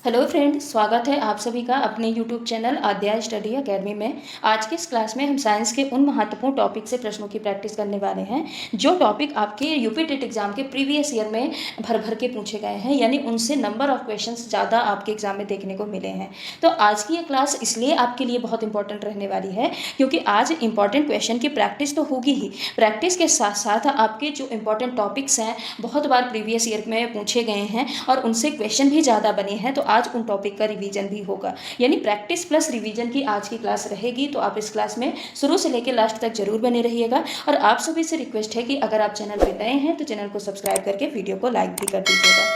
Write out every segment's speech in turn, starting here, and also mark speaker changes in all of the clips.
Speaker 1: Hello friend, स्वागत है आप सभी का अपने यूट्यूब चैनल अध्याय स्टडी अकेडमी में। आज की इस क्लास में हम साइंस के उन महत्वपूर्ण टॉपिक से प्रश्नों की प्रैक्टिस करने वाले हैं जो टॉपिक आपके यूपी टेट एग्जाम के प्रीवियस ईयर में भर भर के पूछे गए हैं, यानी उनसे नंबर ऑफ क्वेश्चंस ज़्यादा आपके एग्जाम में देखने को मिले हैं। तो आज की ये क्लास इसलिए आपके लिए बहुत इंपॉर्टेंट रहने वाली है क्योंकि आज इंपॉर्टेंट क्वेश्चन की प्रैक्टिस तो होगी ही, प्रैक्टिस के साथ साथ आपके जो इंपॉर्टेंट टॉपिक्स हैं बहुत बार प्रीवियस ईयर में पूछे गए हैं और उनसे क्वेश्चन भी ज़्यादा बने हैं, तो आज उन टॉपिक का रिवीजन भी होगा। यानी प्रैक्टिस प्लस रिवीजन की आज की क्लास रहेगी। तो आप इस क्लास में शुरू से लेकर लास्ट तक जरूर बने रहिएगा। और आप सभी से रिक्वेस्ट है कि अगर आप चैनल पर नए हैं तो चैनल को सब्सक्राइब करके वीडियो को लाइक भी कर दीजिएगा।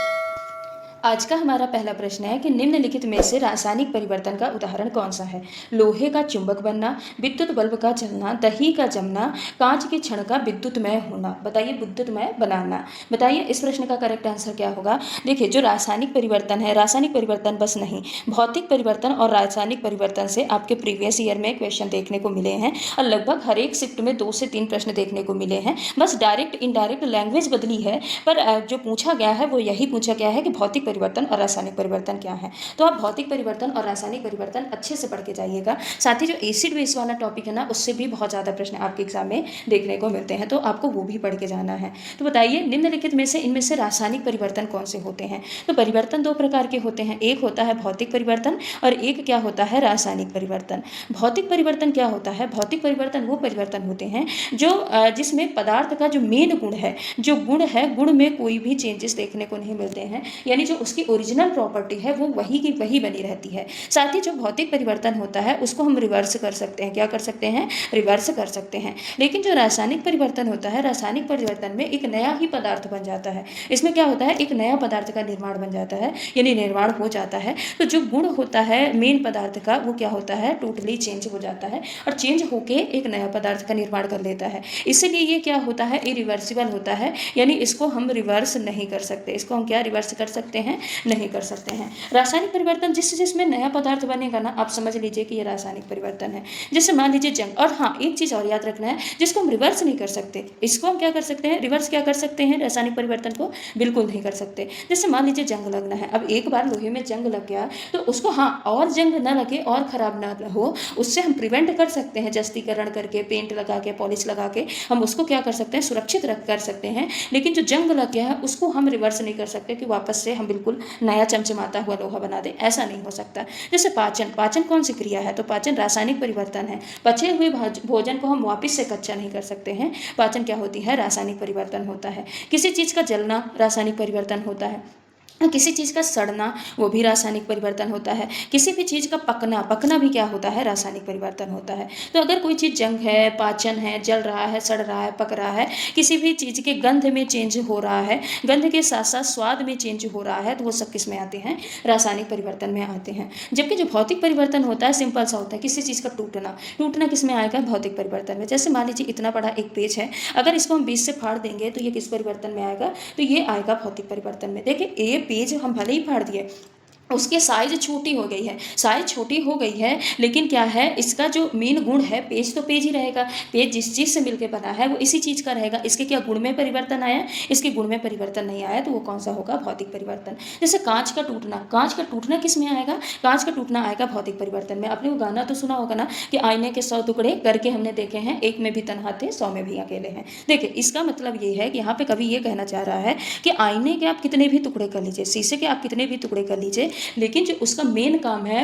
Speaker 1: आज का हमारा पहला प्रश्न है कि निम्नलिखित में से रासायनिक परिवर्तन का उदाहरण कौन सा है। लोहे का चुंबक बनना, विद्युत बल्ब का चलना, दही का जमना, कांच के क्षण का विद्युतमय होना। बताइए, विद्युतमय बनाना। बताइए इस प्रश्न का करेक्ट आंसर क्या होगा। देखिए, जो रासायनिक परिवर्तन है, रासायनिक परिवर्तन बस नहीं, भौतिक परिवर्तन और रासायनिक परिवर्तन से आपके प्रीवियस ईयर में क्वेश्चन देखने को मिले हैं और लगभग हर एक शिफ्ट में 2 से 3 प्रश्न देखने को मिले हैं। बस डायरेक्ट इनडायरेक्ट लैंग्वेज बदली है, पर जो पूछा गया है वो यही पूछा गया है कि भौतिक परिवर्तन और रासायनिक परिवर्तन क्या है। तो आप भौतिक परिवर्तन और रासायनिक परिवर्तन अच्छे से पढ़ के जाइएगा। साथ ही जो एसिड बेस वाला टॉपिक है ना, उससे भी बहुत ज़्यादा प्रश्न आपके एग्जाम में देखने को मिलते हैं, तो आपको वो भी पढ़ के जाना है। तो बताइए, निम्नलिखित में से इनमें से रासायनिक परिवर्तन कौन से होते हैं। तो परिवर्तन 2 प्रकार के होते हैं, एक होता है भौतिक परिवर्तन और एक क्या होता है, रासायनिक परिवर्तन। भौतिक परिवर्तन क्या होता है। भौतिक परिवर्तन वो परिवर्तन होते हैं जो जिसमें पदार्थ का जो मेन गुण है, जो गुण है, गुण में कोई भी चेंजेस देखने को नहीं मिलते हैं, यानी जो उसकी ओरिजिनल प्रॉपर्टी है वो वही की वही बनी रहती है। साथ ही जो भौतिक परिवर्तन होता है उसको हम रिवर्स कर सकते हैं। क्या कर सकते हैं, रिवर्स कर सकते हैं। लेकिन जो रासायनिक परिवर्तन होता है, रासायनिक परिवर्तन में एक नया ही पदार्थ बन जाता है। इसमें क्या होता है, एक नया पदार्थ का निर्माण बन जाता है, यानी निर्माण हो जाता है। तो जो गुण होता है मेन पदार्थ का वो क्या होता है, टोटली चेंज हो जाता है और चेंज होके एक नया पदार्थ का निर्माण कर लेता है। इसलिए ये क्या होता है, इरिवर्सिबल होता है, यानी इसको हम रिवर्स नहीं कर सकते। इसको हम क्या रिवर्स कर सकते हैं, नहीं कर सकते हैं। रासायनिक परिवर्तन जिसमें नया पदार्थ बनेगा ना, आप समझ लीजिए कि ये रासायनिक परिवर्तन है। जैसे मान लीजिए जंग, और हाँ एक चीज़ और याद रखना है, जिसको हम रिवर्स नहीं कर सकते, इसको हम क्या कर सकते हैं, रिवर्स क्या कर सकते हैं, रासायनिक परिवर्तन को बिल्कुल नहीं कर सकते। जैसे मान लीजिए जंग लगना है, अब एक बार लोहे में जंग लग गया तो उसको हाँ और जंग ना लगे और खराब ना हो, उससे हम प्रिवेंट कर सकते हैं, जस्तीकरण करके, पेंट लगा के, पॉलिश लगा के हम उसको क्या कर सकते हैं, सुरक्षित रख कर सकते हैं। लेकिन जो जंग लग गया है उसको हम रिवर्स नहीं कर सकते कि वापस से हम बिल्कुल नया चमचमाता हुआ लोहा बना दे, ऐसा नहीं हो सकता। जैसे पाचन, पाचन कौन सी क्रिया है, तो पाचन रासायनिक परिवर्तन है। पचे हुए भोजन को हम वापस से कच्चा नहीं कर सकते हैं, पाचन क्या होती है, रासायनिक परिवर्तन होता है। किसी चीज़ का जलना रासायनिक परिवर्तन होता है, किसी चीज़ का सड़ना वो भी रासायनिक परिवर्तन होता है। किसी भी चीज़ का पकना, पकना भी क्या होता है, रासायनिक परिवर्तन होता है। तो अगर कोई चीज़ जंग है, पाचन है, जल रहा है, सड़ रहा है, पक रहा है, किसी भी चीज़ के गंध में चेंज हो रहा है, गंध के साथ साथ स्वाद में चेंज हो रहा है, तो वो सब किस में आते हैं, रासायनिक परिवर्तन में आते हैं। जबकि जो भौतिक परिवर्तन होता है सिंपल सा होता है, किसी चीज़ का टूटना, टूटना किस में आएगा, भौतिक परिवर्तन में। जैसे मान लीजिए इतना बड़ा एक पेज है, अगर इसको हम बीच से फाड़ देंगे तो ये किस परिवर्तन में आएगा, तो ये आएगा भौतिक परिवर्तन में। देखिए ये पेज हम भले ही फाड़ दिए, उसकी साइज छोटी हो गई है, साइज छोटी हो गई है, लेकिन क्या है, इसका जो मेन गुण है, पेज तो पेज ही रहेगा, पेज जिस चीज़ से मिलकर बना है वो इसी चीज़ का रहेगा। इसके क्या गुण में परिवर्तन आया, इसके गुण में परिवर्तन नहीं आया, तो वो कौन सा होगा, भौतिक परिवर्तन। जैसे कांच का टूटना, कांच का टूटना किस में आएगा, कांच का टूटना आएगा भौतिक परिवर्तन में। आपने वो गाना तो सुना होगा ना कि आईने के 100 टुकड़े करके हमने देखे हैं, एक में भी तन्हा थे 100 में भी अकेले हैं। देखिए इसका मतलब ये है कि यहाँ पे कभी ये कहना चाह रहा है कि आईने के आप कितने भी टुकड़े कर लीजिए, शीशे के आप कितने भी टुकड़े कर लीजिए, लेकिन जो उसका मेन काम है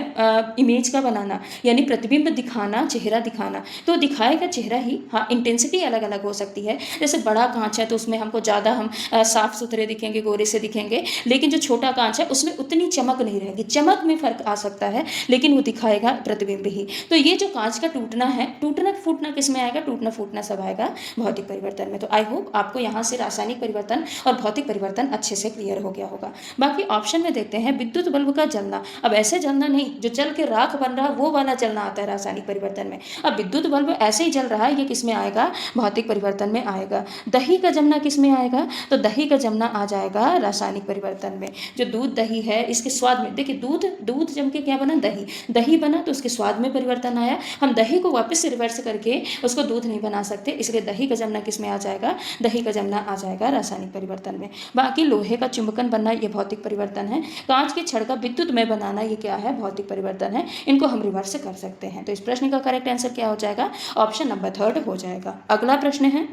Speaker 1: इमेज का बनाना, यानी प्रतिबिंब दिखाना, चेहरा दिखाना, तो दिखाएगा चेहरा ही। हाँ इंटेंसिटी अलग अलग हो सकती है, जैसे बड़ा कांच है तो उसमें हमको ज़्यादा हम साफ सुथरे दिखेंगे, गोरे से दिखेंगे, लेकिन जो छोटा कांच है उसमें उतनी चमक नहीं रहेगी, चमक में फर्क आ सकता है, लेकिन वो दिखाएगा प्रतिबिंब ही। तो ये जो कांच का टूटना है, टूटना फूटना किस में आएगा, टूटना फूटना सब आएगा भौतिक परिवर्तन में। तो आई होप आपको यहाँ से रासायनिक परिवर्तन और भौतिक परिवर्तन अच्छे से क्लियर हो गया होगा। बाकी ऑप्शन में देखते हैं, विद्युत बल्ब का जलना, अब ऐसे जलना नहीं जो चल के राख बन रहा वो वाला जलना आता है रासायनिक परिवर्तन में। अब विद्युत बल्ब ऐसे ही जल रहा है, ये किस में आएगा, भौतिक परिवर्तन में आएगा। दही का जमना किस में आएगा, तो दही का जमना आ जाएगा रासायनिक परिवर्तन में। जो दूध दही है इसके स्वाद में, देखिए दूध दूध जम के क्या बना, दही, दही बना तो उसके स्वाद में परिवर्तन आया, हम दही को वापस से रिवर्स करके उसको दूध नहीं बना सकते, इसलिए दही का जमना किस में आ जाएगा, दही का जमना आ जाएगा रासायनिक परिवर्तन में। बाकी लोहे का चुंबकन बनना ये भौतिक परिवर्तन है, कांच के छड़ का विद्युत में बनाना, ये क्या है, भौतिक परिवर्तन है। इनको हम रिवर्स कर सकते हैं। तो इस प्रश्न का करेक्ट आंसर क्या हो जाएगा, ऑप्शन नंबर 3 हो जाएगा। अगला प्रश्न है,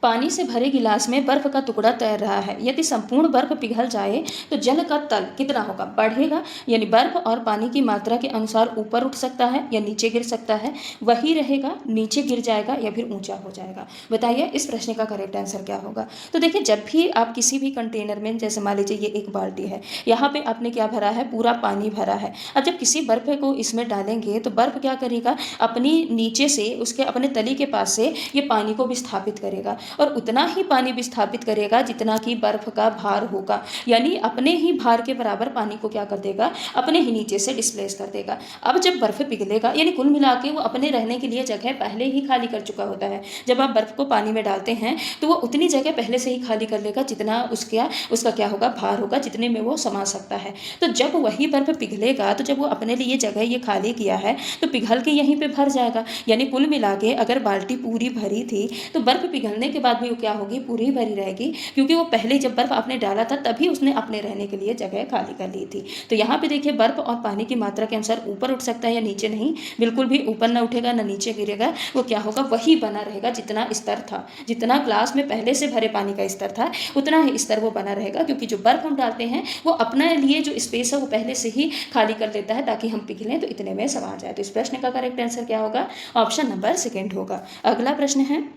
Speaker 1: पानी से भरे गिलास में बर्फ का टुकड़ा तैर रहा है। यदि संपूर्ण बर्फ पिघल जाए तो जल का तल कितना होगा, बढ़ेगा, यानी बर्फ और पानी की मात्रा के अनुसार ऊपर उठ सकता है या नीचे गिर सकता है, वही रहेगा, नीचे गिर जाएगा या फिर ऊंचा हो जाएगा। बताइए इस प्रश्न का करेक्ट आंसर क्या होगा। तो देखिए, जब भी आप किसी भी कंटेनर में, जैसे मान लीजिए ये एक बाल्टी है, यहाँ पे आपने क्या भरा है, पूरा पानी भरा है। अब जब किसी बर्फ को इसमें डालेंगे तो बर्फ क्या करेगा, अपनी नीचे से, उसके अपने तली के पास से ये पानी को विस्थापित करेगा और उतना ही पानी विस्थापित करेगा जितना कि बर्फ का भार होगा, यानी अपने ही भार के बराबर पानी को क्या कर देगा, अपने ही नीचे से डिस्प्लेस कर देगा। अब जब बर्फ पिघलेगा, यानी कुल मिला के वो अपने रहने के लिए जगह पहले ही खाली कर चुका होता है। जब आप बर्फ को पानी में डालते हैं तो वो उतनी जगह पहले से ही खाली कर लेगा जितना उसका क्या होगा, भार होगा, जितने में वो समा सकता है। तो जब वही बर्फ पिघलेगा, तो जब वो अपने लिए जगह ये खाली किया है तो पिघल के यहीं पे भर जाएगा। यानी कुल मिला के अगर बाल्टी पूरी भरी थी तो बर्फ पिघलने के बाद भी वो क्या होगी, पूरी भरी रहेगी, क्योंकि वो पहले जब बर्फ आपने डाला था तभी उसने अपने रहने के लिए जगह खाली कर ली थी। तो यहाँ पे देखिए, बर्फ और पानी की मात्रा के अनुसार ऊपर उठ सकता है या नीचे नहीं, बिल्कुल भी ऊपर ना उठेगा ना नीचे गिरेगा, वो क्या होगा, वही बना रहेगा जितना स्तर था, जितना ग्लास में पहले से भरे पानी का स्तर था उतना ही स्तर वो बना रहेगा, क्योंकि जो बर्फ हम डालते हैं वो अपने लिए जो स्पेस है वो पहले से ही खाली कर देता है ताकि हम पिघलें तो इतने में समा जाए। तो इस प्रश्न का करेक्ट आंसर क्या होगा, ऑप्शन नंबर 2 होगा। अगला प्रश्न है,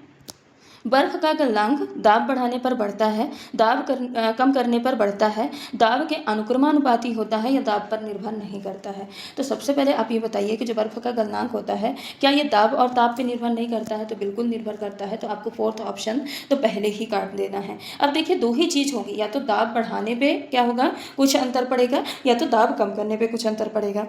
Speaker 1: बर्फ का गलनांक दाब बढ़ाने पर बढ़ता है, कम करने पर बढ़ता है, दाब के अनुक्रमानुपाती होता है या दाब पर निर्भर नहीं करता है। तो सबसे पहले आप ये बताइए कि जो बर्फ का गलनांक होता है क्या ये दाब और ताप पे निर्भर नहीं करता है। तो बिल्कुल निर्भर करता है। तो आपको 4th ऑप्शन तो पहले ही काट देना है। अब देखिए, 2 ही चीज़ होगी, या तो दाब बढ़ाने पे क्या होगा, कुछ अंतर पड़ेगा, या तो दाब कम करने पे कुछ अंतर पड़ेगा।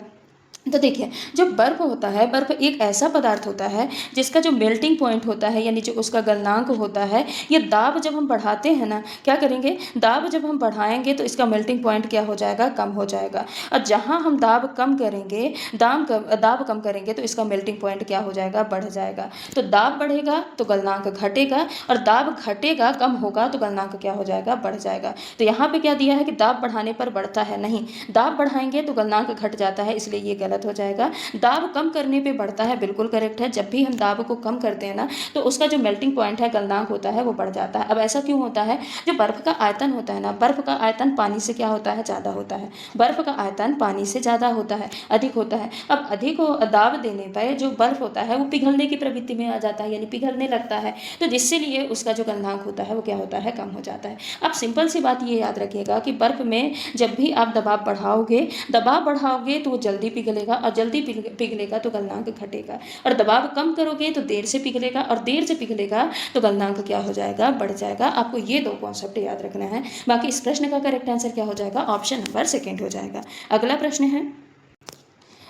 Speaker 1: तो देखिए, जो बर्फ होता है, बर्फ एक ऐसा पदार्थ होता है जिसका जो मेल्टिंग पॉइंट होता है, यानी जो उसका गलनांक होता है, ये दाब जब हम बढ़ाते हैं ना, क्या करेंगे, दाब जब हम बढ़ाएंगे तो इसका मेल्टिंग पॉइंट क्या हो जाएगा, कम हो जाएगा। और जहाँ हम दाब कम करेंगे, दाब कम करेंगे तो इसका मेल्टिंग पॉइंट क्या हो जाएगा, बढ़ जाएगा। तो दाब बढ़ेगा तो गलनांक घटेगा, और दाब घटेगा, कम होगा तो गलनांक क्या हो जाएगा, बढ़ जाएगा। तो यहाँ पे क्या दिया है कि दाब बढ़ाने पर बढ़ता है, नहीं, दाब बढ़ाएंगे तो गलनांक घट जाता है, इसलिए ये गलत हो जाएगा। दाब कम करने पे बढ़ता है, बिल्कुल करेक्ट है। जब भी हम दाब को कम करते हैं ना तो उसका जो मेल्टिंग पॉइंट है, गलनांक होता है, वो बढ़ जाता है। अब ऐसा क्यों होता है, जो बर्फ का आयतन होता है ना, बर्फ का आयतन पानी से क्या होता है, ज़्यादा होता है। बर्फ का आयतन पानी से ज़्यादा होता है, अधिक होता है। अब अधिक दाब देने पर जो बर्फ होता है वो पिघलने की प्रवृत्ति में आ जाता है, यानी पिघलने लगता है। तो जिससे लिए उसका जो गलनांक होता है वो क्या होता है, कम हो जाता है। अब सिंपल सी बात ये याद रखिएगा कि बर्फ में जब भी आप दबाव बढ़ाओगे तो वो जल्दी पिघलेगा, और जल्दी पिघलेगा तो गलनांक घटेगा, और दबाव कम करोगे तो देर से पिघलेगा, और देर से पिघलेगा तो गलनांक क्या हो जाएगा, बढ़ जाएगा। आपको ये 2 कॉन्सेप्ट याद रखना है। बाकी इस प्रश्न का करेक्ट आंसर क्या हो जाएगा, ऑप्शन नंबर 2 हो जाएगा। अगला प्रश्न है,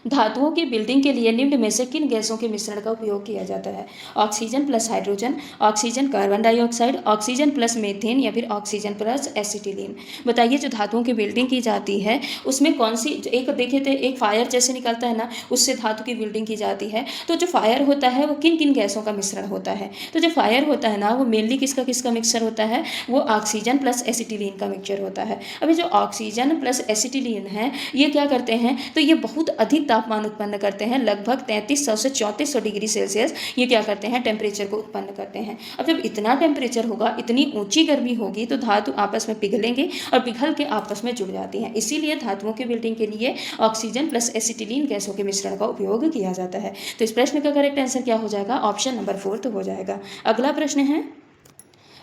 Speaker 1: धातुओं की बिल्डिंग के लिए निम्न में से किन गैसों के मिश्रण का उपयोग किया जाता है। Oxygen plus hydrogen, oxygen carbon dioxide, oxygen plus methane, या फिर ऑक्सीजन प्लस एसिटिलीन। बताइए, जो धातुओं की बिल्डिंग की जाती है उसमें कौन सी, एक देखे थे, एक फायर जैसे निकलता है ना, उससे धातु की बिल्डिंग की जाती है। तो जो फायर होता है वो किन किन गैसों का मिश्रण होता है। तो जो फायर होता है ना, वो मेनली किसका मिक्सचर होता है, वो ऑक्सीजन प्लस एसिटिलीन का मिक्सचर होता है। अभी जो ऑक्सीजन प्लस एसिटिलीन है, ये क्या करते हैं, तो ये बहुत अधिक तापमान उत्पन्न करते हैं, लगभग 3300 से 3400 डिग्री सेल्सियस ये क्या करते हैं, टेम्परेचर को उत्पन्न करते हैं। अब जब इतना टेम्परेचर होगा, इतनी ऊंची गर्मी होगी, तो धातु आपस में पिघलेंगे और पिघल के आपस में जुड़ जाती हैं। इसीलिए धातुओं की बिल्डिंग के लिए ऑक्सीजन प्लस एसिटिलीन गैसों के मिश्रण का उपयोग किया जाता है। तो इस प्रश्न का करेक्ट आंसर क्या हो जाएगा, ऑप्शन नंबर 4 हो जाएगा। अगला प्रश्न है,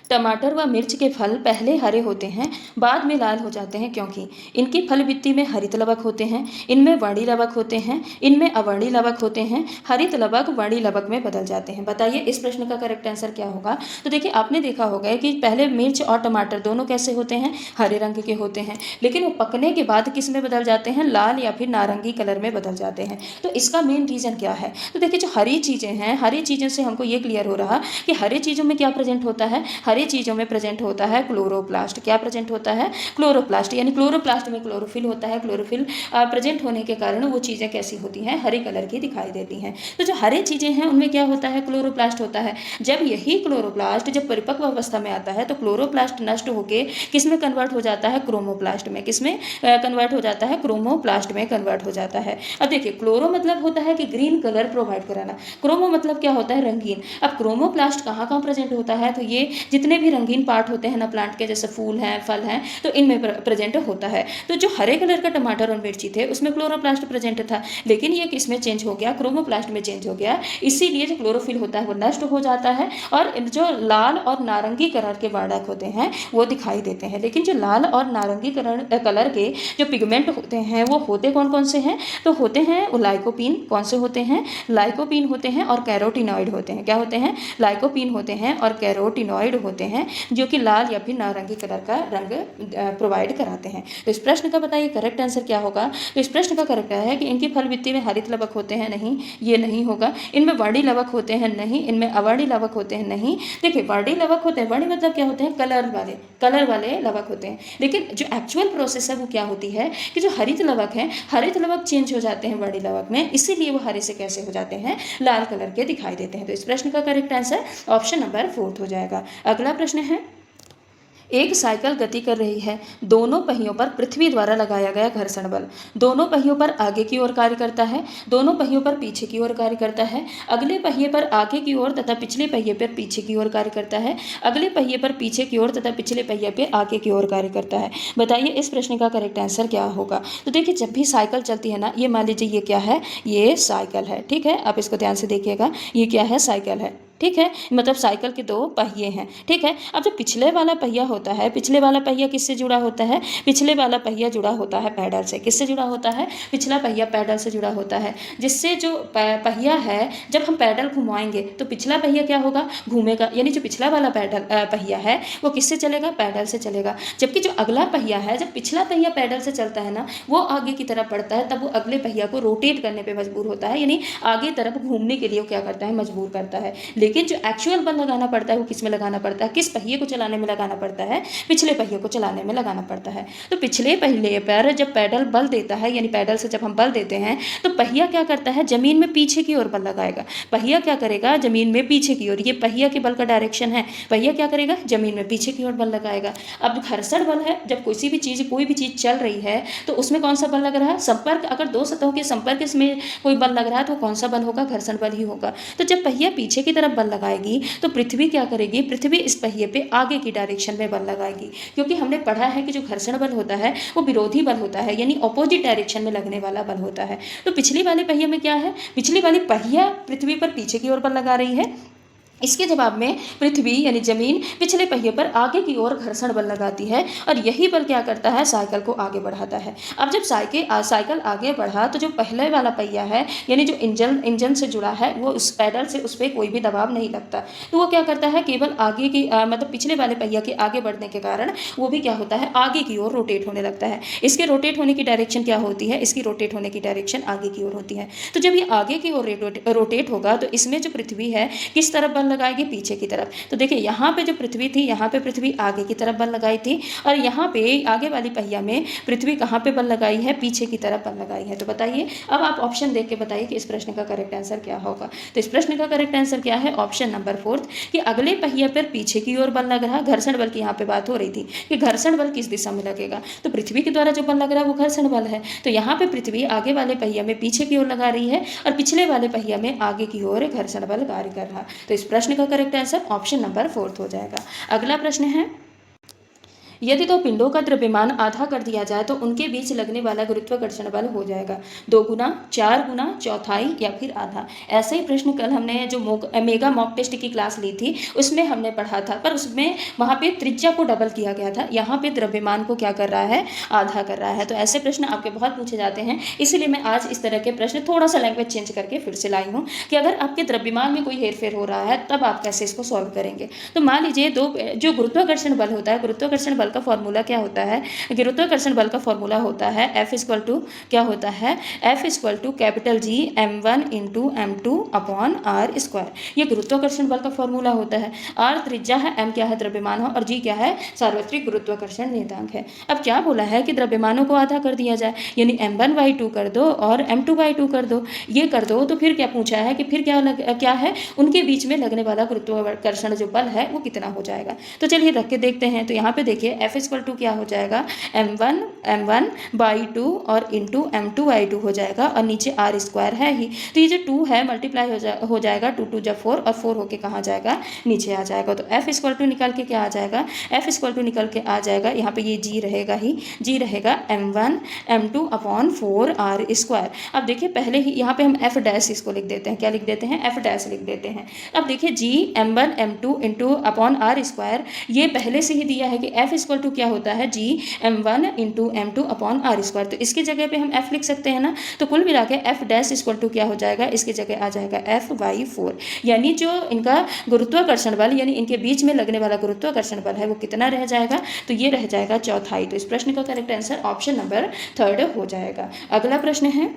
Speaker 1: टमाटर व मिर्च के फल पहले हरे होते हैं, बाद में लाल हो जाते हैं, क्योंकि इनकी फल भित्ति में हरित लवक होते हैं, इनमें वर्णी लवक होते हैं, इनमें अवर्णी लवक होते हैं, हरित लवक वर्णी लवक में बदल जाते हैं। बताइए इस प्रश्न का करेक्ट आंसर क्या होगा। तो देखिए, आपने देखा होगा कि पहले मिर्च और टमाटर दोनों कैसे होते हैं, हरे रंग के होते हैं, लेकिन वो पकने के बाद किस में बदल जाते हैं, लाल या फिर नारंगी कलर में बदल जाते हैं। तो इसका मेन रीज़न क्या है। तो देखिए, जो हरी चीज़ें हैं, हरी चीज़ों से हमको ये क्लियर हो रहा कि हरी चीज़ों में क्या प्रेजेंट होता है, हरी सारी चीज़ों में प्रेजेंट होता है क्लोरोप्लास्ट। क्या प्रेजेंट होता है? क्लोरोप्लास्ट। यानी क्लोरोप्लास्ट में क्लोरोफिल होता है। क्लोरोफिल प्रेजेंट होने के कारण वो चीज़ें कैसी होती हैं? हरे कलर की दिखाई देती हैं। तो जो हरे चीज़ें हैं उनमें क्या होता है? क्लोरोप्लास्ट होता है। जब यही क्लोरोप्लास्ट जब परिपक्व अवस्था में आता है तो क्लोरोप्लास्ट नष्ट होकर किस में कन्वर्ट हो जाता है? क्रोमोप्लास्ट में। किस में कन्वर्ट हो जाता है? क्रोमोप्लास्ट में कन्वर्ट हो जाता है। अब देखिए, क्लोरो मतलब होता है कि ग्रीन कलर प्रोवाइड कराना, क्रोमो मतलब क्या होता है? रंगीन। अब क्रोमोप्लास्ट कहाँ कहाँ प्रेजेंट होता है? तो ये जितने भी रंगीन पार्ट होते हैं ना प्लांट के, जैसे फूल हैं, फल हैं, तो इनमें प्रेजेंट होता है। तो जो हरे कलर का टमाटर और मिर्ची थे उसमें क्लोरोप्लास्ट प्रेजेंट था, लेकिन ये किस में चेंज हो गया? क्रोमोप्लास्ट में चेंज हो गया। इसीलिए जो क्लोरोफिल होता है वो नष्ट हो जाता है और जो लाल और नारंगी कलर के वर्णक होते हैं वो दिखाई देते हैं। लेकिन जो लाल और नारंगी कलर के जो पिगमेंट होते हैं वो होते कौन कौन से हैं? तो होते हैं लाइकोपीन। कौन से होते हैं? लाइकोपीन होते हैं और कैरोटीनॉइड होते हैं। क्या होते हैं? लाइकोपीन होते हैं और कैरोटीनॉइड होते हैं, जो कि लाल या फिर नारंगी कलर का रंग प्रोवाइड कराते हैं। तो इस प्रश्न का बताइए करेक्ट आंसर क्या होगा? तो इस प्रश्न का करेक्ट है कि इनकी फल भित्ति में हरित लवक होते हैं। नहीं, ये नहीं होगा। इनमें वर्णी लवक होते हैं। नहीं, इनमें अवर्णी लवक होते हैं। नहीं। देखिए, वर्णी लवक होते हैं, वर्णी मतलब क्या होते हैं? कलर वाले लवक होते हैं। लेकिन जो एक्चुअल प्रोसेस है वो क्या होती है कि जो हरित लवक है, हरित लवक चेंज हो जाते हैं वर्णी लवक में, इसीलिए वो हरे से कैसे हो जाते हैं? लाल कलर के दिखाई देते हैं। तो इस प्रश्न का करेक्ट आंसर ऑप्शन नंबर 4 हो जाएगा। अगला प्रश्न है, एक साइकिल गति कर रही है। दोनों पहियों पर पृथ्वी द्वारा लगाया गया घर्षण बल दोनों पहियों पर आगे की ओर कार्य करता है, दोनों पहियों पर पीछे की ओर कार्य करता है। अगले पहिए पर आगे की ओर तथा पिछले पहिए पर पीछे की ओर कार्य करता है। अगले पहिए पर पीछे की ओर तथा पिछले पहिए पर आगे की ओर कार्य करता है। बताइए इस प्रश्न का करेक्ट आंसर क्या होगा? तो देखिए, जब भी साइकिल चलती है ना, ये मान लीजिए ये क्या है? ये साइकिल है। ठीक है, आप इसको ध्यान से देखिएगा। ये क्या है? साइकिल है। ठीक है, मतलब साइकिल के 2 पहिए हैं। ठीक है, अब जो पिछले वाला पहिया होता है, पिछले वाला पहिया किससे जुड़ा होता है? पिछले वाला पहिया जुड़ा होता है पैडल से। किससे जुड़ा होता है? पिछला पहिया पैडल से जुड़ा होता है, जिससे जो पहिया है, जब हम पैडल घुमाएंगे तो पिछला पहिया क्या होगा? घूमेगा। यानी जो पिछला वाला पहिया है वो किससे चलेगा? पैडल से चलेगा। जबकि जो अगला पहिया है, जब पिछला पहिया पैडल से चलता है ना, वो आगे की तरफ बढ़ता है, तब वो अगले पहिया को रोटेट करने पर मजबूर होता है, यानी आगे तरफ घूमने के लिए वो क्या करता है? मजबूर करता है। लेकिन जो एक्चुअल बल लगाना पड़ता है वो किस में लगाना पड़ता है? किस पहिए को चलाने में लगाना पड़ता है? पिछले पहिए को चलाने में लगाना पड़ता है। तो पिछले पहिए पर जब पैडल बल देता है, यानी पैडल से जब हम बल देते हैं, तो पहिया क्या करता है? जमीन में पीछे की ओर बल लगाएगा। पहिया क्या करेगा? जमीन में पीछे की ओर। ये पहिया के बल का डायरेक्शन है। पहिया क्या करेगा? जमीन में पीछे की ओर बल लगाएगा। अब घर्षण बल है, जब कोई भी चीज चल रही है तो उसमें कौन सा बल लग रहा है? संपर्क। अगर 2 सतहों के संपर्क में कोई बल लग रहा है तो कौन सा बल होगा? घर्षण बल ही होगा। तो जब पहिया पीछे की तरफ बल लगाएगी तो पृथ्वी क्या करेगी? पृथ्वी इस पहिए पे आगे की डायरेक्शन में बल लगाएगी, क्योंकि हमने पढ़ा है कि जो घर्षण बल होता है वो विरोधी बल होता है, यानी ऑपोजिट डायरेक्शन में लगने वाला बल होता है। तो पिछली वाले पहिए में क्या है? पिछली वाली पहिया पृथ्वी पर पीछे की ओर बल लगा रही है, इसके जवाब में पृथ्वी यानी जमीन पिछले पहिए पर आगे की ओर घर्षण बल लगाती है और यही बल क्या करता है? साइकिल को आगे बढ़ाता है। अब जब साइकिल आगे बढ़ा तो जो पहले वाला पहिया है, यानी जो इंजन से जुड़ा है, वो उस पैडल से उस पर कोई भी दबाव नहीं लगता, तो वो क्या करता है? केवल आगे की मतलब पिछले वाले पहिया के आगे बढ़ने के कारण वो भी क्या होता है? आगे की ओर रोटेट होने लगता है। इसके रोटेट होने की डायरेक्शन क्या होती है? इसकी रोटेट होने की डायरेक्शन आगे की ओर होती है। तो जब ये आगे की ओर रोटेट होगा तो इसमें जो पृथ्वी है किस तरफ बल लगाएगी? पीछे की तरफ। तो देखिए, यहाँ पे जो पृथ्वी थी, यहाँ पे पृथ्वी आगे की तरफ बल लगाई थी और यहाँ पे आगे वाली पहिया में पृथ्वी कहाँ पे बल लगाई है? पीछे की तरफ बल लगाई है। तो बताइए, अब आप ऑप्शन देख के बताइए कि इस प्रश्न का करेक्ट आंसर क्या होगा। तो इस प्रश्न का करेक्ट आंसर क्या है? ऑप्शन नंबर 4 कि अगले पहिए पर पीछे की ओर बल लग रहा। घर्षण बल की यहाँ पे बात हो रही थी कि घर्षण बल किस दिशा में लगेगा, तो पृथ्वी के द्वारा जो बल लग रहा है वो घर्षण बल है। तो यहाँ पे पृथ्वी आगे वाले पहिया में पीछे की ओर लगा रही है और पिछले वाले पहिया में आगे की ओर घर्षण बल कार्य कर रहा। तो इस प्रश्न का करेक्ट आंसर ऑप्शन नंबर 4 हो जाएगा। अगला प्रश्न है, यदि 2 पिंडों का द्रव्यमान आधा कर दिया जाए तो उनके बीच लगने वाला गुरुत्वाकर्षण बल हो जाएगा 2 गुना, 4 गुना, चौथाई या फिर आधा। ऐसे ही प्रश्न कल हमने जो मेगा मॉक टेस्ट की क्लास ली थी उसमें हमने पढ़ा था, पर उसमें वहाँ पे त्रिज्या को डबल किया गया था, यहाँ पे द्रव्यमान को क्या कर रहा है? आधा कर रहा है। तो ऐसे प्रश्न आपके बहुत पूछे जाते हैं, इसलिए मैं आज इस तरह के प्रश्न थोड़ा सा लैंग्वेज चेंज करके फिर से लाई हूँ कि अगर आपके द्रव्यमान में कोई हेरफेर हो रहा है तब आप कैसे इसको सॉल्व करेंगे। तो मान लीजिए जो गुरुत्वाकर्षण बल होता है, गुरुत्वाकर्षण बल का फॉर्मूला क्या होता है? गुरुत्वाकर्षण बल का फॉर्मूला होता है F इक्वल टू क्या होता है? F equal to capital G m1 into m2 upon R square. ये गुरुत्वाकर्षण बल का फॉर्मूला होता है। R त्रिज्या है, m क्या है? द्रव्यमान और G क्या है? सार्वत्रिक गुरुत्वाकर्षण नियतांक है। अब क्या बोला है कि द्रव्यमानों को आधा कर दिया जाए, यानी m1/2 कर दो और m2/2 कर दो। ये कर दो तो फिर क्या पूछा है कि फिर क्या है? उनके बीच में लगने वाला गुरुत्वाकर्षण जो बल है वो कितना हो जाएगा। तो चलिए रख के देखते हैं। तो यहाँ पे देखिए F इक्वल टू क्या हो जाएगा? m1/2 और इंटू m2/2 हो जाएगा और नीचे आर स्क्वायर है ही, तो ये जो 2 है मल्टीप्लाई हो जाएगा, 2 2 4 और 4 होके कहाँ जाएगा? नीचे आ जाएगा। तो F इक्वल टू निकल के क्या आ जाएगा? F इक्वल टू निकल के आ जाएगा, यहाँ पे ये G रहेगा ही, G रहेगा m1 m2 upon 4 are square. अब देखिए पहले ही यहाँ पे हम F डैश इसको लिख देते हैं। क्या लिख देते हैं? F डैश लिख देते हैं। अब देखिए G m1 m2 into upon R square, ये पहले से ही दिया है कि F इक्वल टू क्या होता है? G m1 into m2 upon R square. तो इसकी जगह पे हम F लिख सकते हैं ना। तो कुल मिला के F डैश इक्वल टू क्या हो जाएगा? इसकी जगह आ जाएगा F/4, यानी जो इनका गुरुत्वाकर्षण बल यानी इनके बीच में लगने वाला गुरुत्वाकर्षण बल है वो कितना रह जाएगा? तो ये रह जाएगा चौथाई। तो इस प्रश्न का करेक्ट आंसर ऑप्शन नंबर 3 हो जाएगा। अगला प्रश्न है,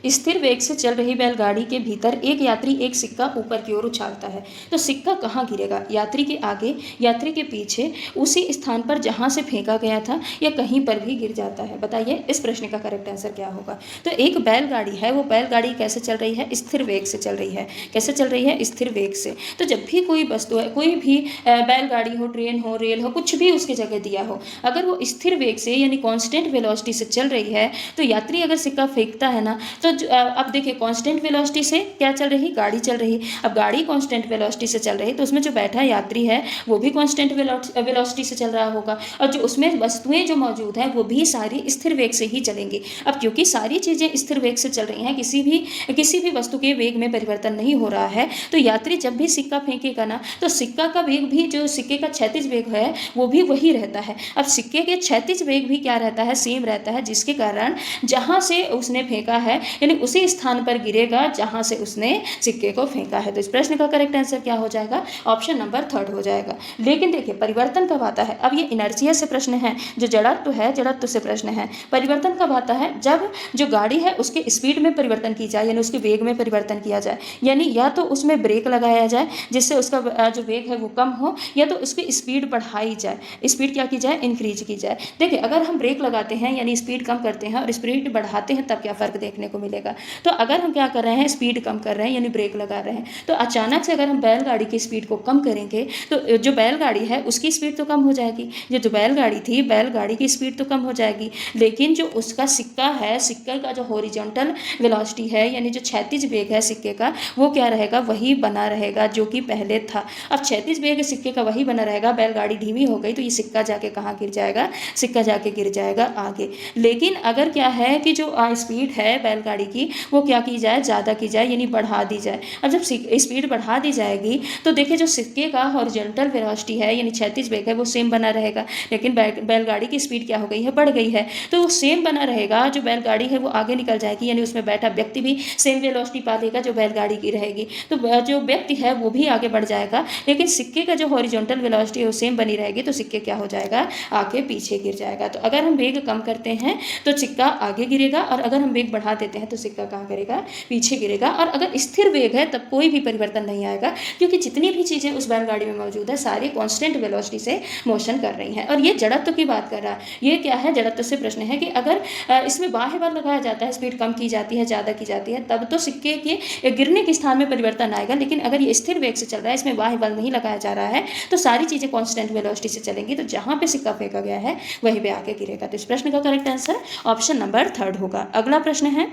Speaker 1: स्थिर वेग से चल रही बैलगाड़ी के भीतर एक यात्री एक सिक्का ऊपर की ओर उछालता है, तो सिक्का कहाँ गिरेगा? यात्री के आगे, यात्री के पीछे, उसी स्थान पर जहाँ से फेंका गया था, या कहीं पर भी गिर जाता है? बताइए इस प्रश्न का करेक्ट आंसर क्या होगा। तो एक बैलगाड़ी है, वो बैलगाड़ी कैसे चल रही है? स्थिर वेग से चल रही है। कैसे चल रही है? स्थिर वेग से। तो जब भी कोई वस्तु है, कोई भी बैलगाड़ी हो, ट्रेन हो, रेल हो, कुछ भी उसकी जगह दिया हो, अगर वो स्थिर वेग से यानी कांस्टेंट वेलोसिटी से चल रही है, तो यात्री अगर सिक्का फेंकता है ना, तो अब देखिए कांस्टेंट वेलोसिटी से क्या चल रही? गाड़ी चल रही। अब गाड़ी कांस्टेंट वेलोसिटी से चल रही तो उसमें जो बैठा यात्री है वो भी कांस्टेंट वेलोसिटी से चल रहा होगा, और जो उसमें वस्तुएं जो मौजूद हैं वो भी सारी स्थिर वेग से ही चलेंगी। अब क्योंकि सारी चीज़ें स्थिर वेग से चल रही हैं, किसी भी वस्तु के वेग में परिवर्तन नहीं हो रहा है, तो यात्री जब भी सिक्का फेंकेगा ना, तो सिक्का का वेग भी, जो सिक्के का क्षैतिज वेग है वो भी वही रहता है। अब सिक्के के क्षैतिज वेग भी क्या रहता है? सेम रहता है, जिसके कारण जहाँ से उसने फेंका है यानी उसी स्थान पर गिरेगा जहां से उसने सिक्के को फेंका है। तो इस प्रश्न का करेक्ट आंसर क्या हो जाएगा? ऑप्शन नंबर 3 हो जाएगा। लेकिन देखिए परिवर्तन कब आता है? अब ये इनर्शिया से प्रश्न है, जो जड़त्व है जड़त्व से प्रश्न है। परिवर्तन कब आता है? जब जो गाड़ी है उसके स्पीड में परिवर्तन की जाए, यानी उसके वेग में परिवर्तन किया जाए, यानी या तो उसमें ब्रेक लगाया जाए जिससे उसका जो वेग है वो कम हो, या तो उसकी स्पीड बढ़ाई जाए। स्पीड क्या की जाए? इंक्रीज की जाए। देखिए अगर हम ब्रेक लगाते हैं यानी स्पीड कम करते हैं और स्पीड बढ़ाते हैं, तब क्या फ़र्क देखने को मिलेगा? तो अगर हम क्या कर रहे हैं? स्पीड कम कर रहे हैं यानी ब्रेक लगा रहे हैं, तो अचानक से अगर हम बैलगाड़ी की स्पीड को कम करेंगे तो जो बैलगाड़ी है उसकी स्पीड तो कम हो जाएगी, जो बैलगाड़ी थी बैलगाड़ी की स्पीड तो कम हो जाएगी, लेकिन जो उसका सिक्का है, सिक्के का जो हॉरिजॉन्टल वेलोसिटी है यानी जो क्षैतिज वेग है सिक्के का, वो क्या रहेगा? वही बना रहेगा जो कि पहले था। अब क्षैतिज वेग सिक्के का वही बना रहेगा, बैलगाड़ी धीमी हो गई तो ये सिक्का जाके कहाँ गिर जाएगा? सिक्का जाके गिर जाएगा आगे। लेकिन अगर क्या है कि जो स्पीड है बैलगाड़ी की वो क्या की जाए? ज़्यादा की जाए यानी बढ़ा दी जाए। अब जब स्पीड बढ़ा दी जाएगी तो देखिए जो सिक्के का हॉरिजॉन्टल वेलोसिटी है यानी क्षैतिज वेग है वो सेम बना रहेगा, लेकिन बैलगाड़ी की स्पीड क्या हो गई है? बढ़ गई है। तो वो सेम बना रहेगा, जो बैलगाड़ी है वो आगे निकल जाएगी यानी उसमें बैठा व्यक्ति भी सेम वेलोसिटी पा लेगा जो बैलगाड़ी की रहेगी, तो जो व्यक्ति है वो भी आगे बढ़ जाएगा, लेकिन सिक्के का जो हॉरिजॉन्टल वेलोसिटी है वो सेम बनी रहेगी, तो सिक्के क्या हो जाएगा? आगे पीछे गिर जाएगा। तो अगर हम वेग कम करते हैं तो सिक्का आगे गिरेगा, और अगर हम वेग बढ़ा देते हैं तो सिक्का कहाँ करेगा? पीछे गिरेगा। और अगर स्थिर वेग है तब कोई भी परिवर्तन नहीं आएगा, क्योंकि जितनी भी चीज़ें उस बैलगाड़ी में मौजूद है सारी कांस्टेंट वेलोसिटी से मोशन कर रही हैं। और ये जड़त्व की बात कर रहा है। ये क्या है? जड़त्व से प्रश्न है कि अगर इसमें बाह्य बल लगाया जाता है, स्पीड कम की जाती है, ज़्यादा की जाती है, तब तो सिक्के के गिरने के स्थान में परिवर्तन आएगा। लेकिन अगर ये स्थिर वेग से चल रहा है, इसमें बाह्य बल नहीं लगाया जा रहा है, तो सारी चीज़ें कांस्टेंट वेलोसिटी से चलेंगी, तो जहाँ पे सिक्का फेंका गया है वहीं पे आके गिरेगा। तो इस प्रश्न का करेक्ट आंसर ऑप्शन नंबर 3 होगा। अगला प्रश्न है,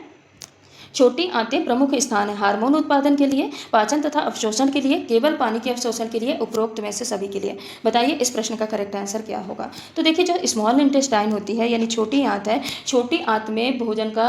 Speaker 1: छोटी आंतें प्रमुख स्थान है हार्मोन उत्पादन के लिए, पाचन तथा अवशोषण के लिए, केवल पानी के अवशोषण के लिए, उपरोक्त में से सभी के लिए। बताइए इस प्रश्न का करेक्ट आंसर क्या होगा। तो देखिए जो स्मॉल इंटेस्टाइन होती है यानी छोटी आंत है, छोटी आंत में भोजन का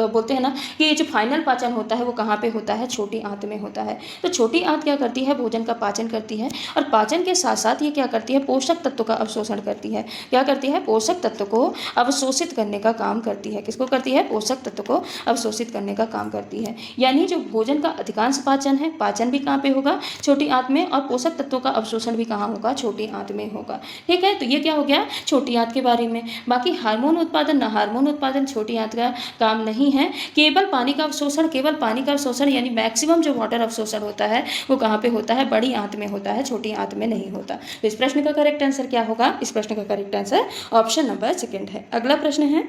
Speaker 1: बोलते हैं ना कि जो फाइनल पाचन होता है वो कहाँ पे होता है? छोटी आंत में होता है। तो छोटी आंत क्या करती है? भोजन का पाचन करती है, और पाचन के साथ साथ ये क्या करती है? पोषक तत्व का अवशोषण करती है। क्या करती है? पोषक तत्व को अवशोषित करने का काम करती है। किसको करती है? पोषक तत्व को अवशोषित अवशोषित करने का काम करती है। यानी जो भोजन का अधिकांश पाचन है, पाचन भी कहाँ पे होगा, छोटी आंत में, और पोषक तत्वों का अवशोषण भी कहाँ होगा, छोटी आंत में होगा। ठीक है, तो ये क्या हो गया छोटी आंत के बारे में। बाकी हार्मोन उत्पादन, ना हार्मोन उत्पादन छोटी आंत का काम नहीं है। केवल पानी का अवशोषण, केवल पानी का अवशोषण यानी मैक्सिमम जो वाटर अवशोषण होता है वो कहाँ पे होता है, बड़ी आंत में होता है, छोटी आंत में नहीं होता। तो इस प्रश्न का करेक्ट आंसर क्या होगा, इस प्रश्न का correct answer option number second है। अगला प्रश्न है,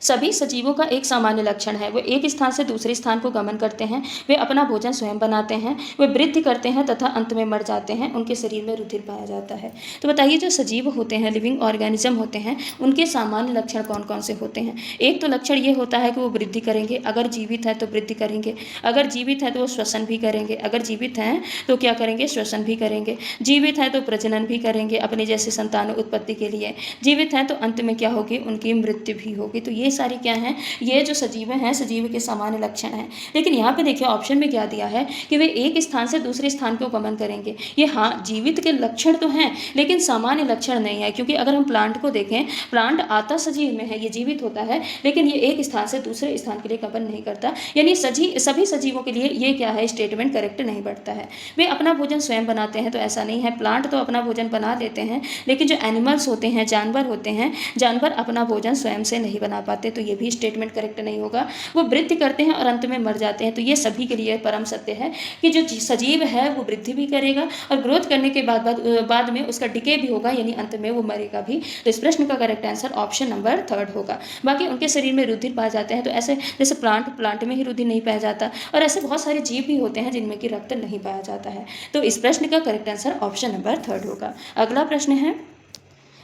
Speaker 1: सभी सजीवों का एक सामान्य लक्षण है, वे एक स्थान से दूसरे स्थान को गमन करते हैं, वे अपना भोजन स्वयं बनाते हैं, वे वृद्धि करते हैं तथा अंत में मर जाते हैं, उनके शरीर में रुधिर पाया जाता है। तो बताइए जो सजीव होते हैं, लिविंग ऑर्गेनिज्म होते हैं, उनके सामान्य लक्षण कौन कौन से होते हैं। एक तो लक्षण ये होता है कि वो वृद्धि करेंगे, अगर जीवित है तो वृद्धि करेंगे, अगर जीवित है तो वो श्वसन भी करेंगे, अगर जीवित हैं तो क्या करेंगे, श्वसन भी करेंगे, जीवित है तो प्रजनन भी करेंगे अपने जैसे संतान उत्पत्ति के लिए, जीवित है तो अंत में क्या होगी, उनकी मृत्यु भी होगी। तो ये सारी क्या हैं, ये जो सजीव हैं, सजीव के सामान्य लक्षण हैं। लेकिन यहाँ पे देखिए ऑप्शन में क्या दिया है कि वे एक स्थान से दूसरे स्थान को गमन करेंगे। ये हाँ जीवित के लक्षण तो हैं लेकिन सामान्य लक्षण नहीं है, क्योंकि अगर हम प्लांट को देखें, प्लांट आता सजीव में है, ये जीवित होता है लेकिन ये एक स्थान से दूसरे स्थान के लिए गमन नहीं करता। यानी सभी सजीवों के लिए ये क्या है, स्टेटमेंट करेक्ट नहीं बैठता है। वे अपना भोजन स्वयं बनाते हैं, तो ऐसा नहीं है, प्लांट तो अपना भोजन बना लेते हैं लेकिन जो एनिमल्स होते हैं, जानवर होते हैं, जानवर अपना भोजन स्वयं से नहीं बना पाते, तो ये भी स्टेटमेंट करेक्ट नहीं होगा। वो वृद्धि करते हैं और अंत में मर जाते हैं, तो ये सभी के लिए परम सत्य है कि जो सजीव है वो वृद्धि भी करेगा और ग्रोथ करने के बाद में उसका डिके भी होगा, यानी अंत में वो मरेगा भी। तो इस प्रश्न का correct answer option number third होगा। बाकी उनके शरीर में रुधिर पाए जाते हैं, तो ऐसे जैसे प्लांट में ही रुधिर नहीं पाया जाता, और ऐसे बहुत सारे जीव भी होते हैं जिनमें कि रक्त नहीं पाया जाता है। तो इस प्रश्न का correct answer option number third होगा। अगला प्रश्न है,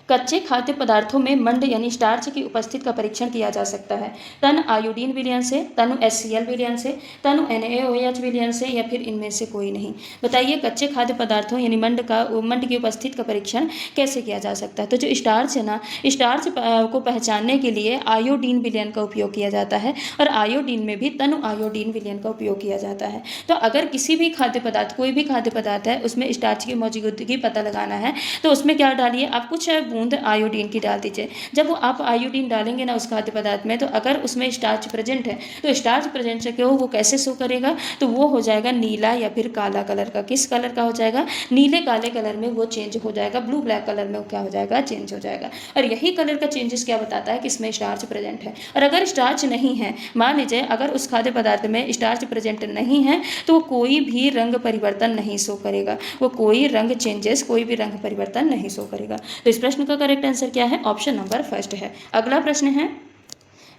Speaker 1: कच्चे खाद्य पदार्थों में मंड यानी स्टार्च की उपस्थिति का परीक्षण किया जा सकता है। तन आयोडीन विलयन से, तनु HCl विलयन से, तनु NaOH विलयन से, या फिर इनमें से कोई नहीं। बताइए कच्चे खाद्य पदार्थों यानी मंड की उपस्थिति का परीक्षण कैसे किया जा सकता है। तो जो स्टार्च है ना, स्टार्च को पहचानने के लिए आयोडीन विलयन का उपयोग किया जाता है, और आयोडीन में भी तनु आयोडीन विलयन का उपयोग किया जाता है। तो अगर किसी भी खाद्य पदार्थ, कोई भी खाद्य पदार्थ है, उसमें स्टार्च की मौजूदगी पता लगाना है, तो उसमें क्या डालिए, आप कुछ बूंद आयोडीन की डाल दीजिए। जब वो आप आयोडीन डालेंगे ना उस खाद्य पदार्थ में, तो अगर उसमें स्टार्च प्रेजेंट है तो स्टार्च प्रेजेंट से वो कैसे शो करेगा, तो वो हो जाएगा नीला या फिर काला कलर का। किस कलर का हो जाएगा, नीले काले कलर में वो चेंज हो जाएगा, ब्लू ब्लैक कलर में वो क्या हो जाएगा, चेंज हो जाएगा। और यही कलर का चेंजेस क्या बताता है कि इसमें स्टार्च प्रेजेंट है। और अगर स्टार्च नहीं है, मान लीजिए अगर उस खाद्य पदार्थ में स्टार्च प्रेजेंट नहीं है, तो कोई भी रंग परिवर्तन नहीं शो करेगा, वो कोई रंग चेंजेस, कोई भी रंग परिवर्तन नहीं शो करेगा। तो इस प्रश्न का करेक्ट आंसर क्या है, ऑप्शन नंबर फर्स्ट है। अगला प्रश्न है,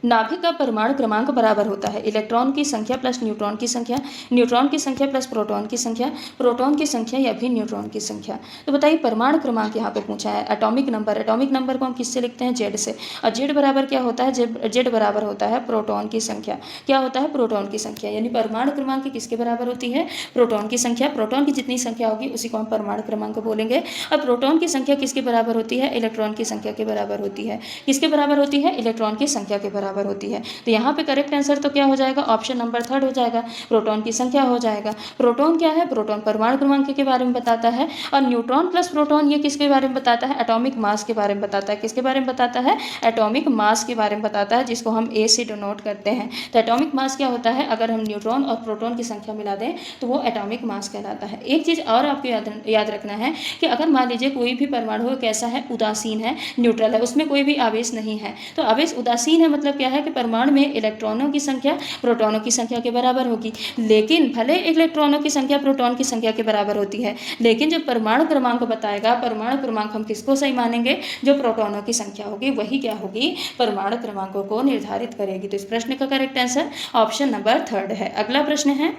Speaker 1: नाभिक का परमाणु क्रमांक बराबर होता है इलेक्ट्रॉन की संख्या प्लस न्यूट्रॉन की संख्या, न्यूट्रॉन की संख्या प्लस प्रोटॉन की संख्या, प्रोटॉन की संख्या या फिर न्यूट्रॉन की संख्या। तो बताइए परमाणु क्रमांक यहाँ पे पूछा है। एटॉमिक नंबर, एटॉमिक नंबर को हम किससे लिखते हैं, जेड से, और जेड बराबर क्या होता है, जेड बराबर होता है प्रोटॉन की संख्या। क्या होता है, प्रोटॉन की संख्या। यानी परमाणु क्रमांक किसके बराबर होती है, प्रोटॉन की संख्या। प्रोटॉन की जितनी संख्या होगी उसी को हम परमाणु क्रमांक बोलेंगे। और प्रोटॉन की संख्या किसके बराबर होती है, इलेक्ट्रॉन की संख्या के बराबर होती है। किसके बराबर होती है, इलेक्ट्रॉन की संख्या के बराबर होती है। तो यहाँ पे करेक्ट आंसर तो क्या हो जाएगा, ऑप्शन नंबर थर्ड हो जाएगा, प्रोटॉन की संख्या हो जाएगा। प्रोटॉन क्या है, प्रोटॉन परमाणु क्रमांक के बारे में बताता है, और न्यूट्रॉन प्लस प्रोटॉन ये किसके बारे में बताता है, एटॉमिक मास के बारे में बताता है। किसके बारे में बताता है, एटॉमिक मास के बारे में बताता है, जिसको हम ए से डिनोट करते हैं। तो एटॉमिक मास क्या होता है, अगर हम न्यूट्रॉन और प्रोटॉन की संख्या मिला दें तो वो एटॉमिक मास कहलाता है। एक चीज़ और आपको याद रखना है कि अगर मान लीजिए कोई भी परमाणु कैसा है, उदासीन है, न्यूट्रल है, उसमें कोई भी आवेश नहीं है, तो आवेश उदासीन है मतलब क्या है कि परमाणु में इलेक्ट्रॉनों की संख्या प्रोटॉनों की संख्या के बराबर होगी। लेकिन भले इलेक्ट्रॉनों की संख्या प्रोटॉन की संख्या के बराबर होती है, लेकिन जो परमाणु क्रमांक बताएगा, परमाणु क्रमांक हम किसको सही मानेंगे, जो प्रोटॉनों की संख्या होगी वही क्या होगी, परमाणु क्रमांकों को निर्धारित करेगी। तो इस प्रश्न का correct answer option number third है। अगला प्रश्न है,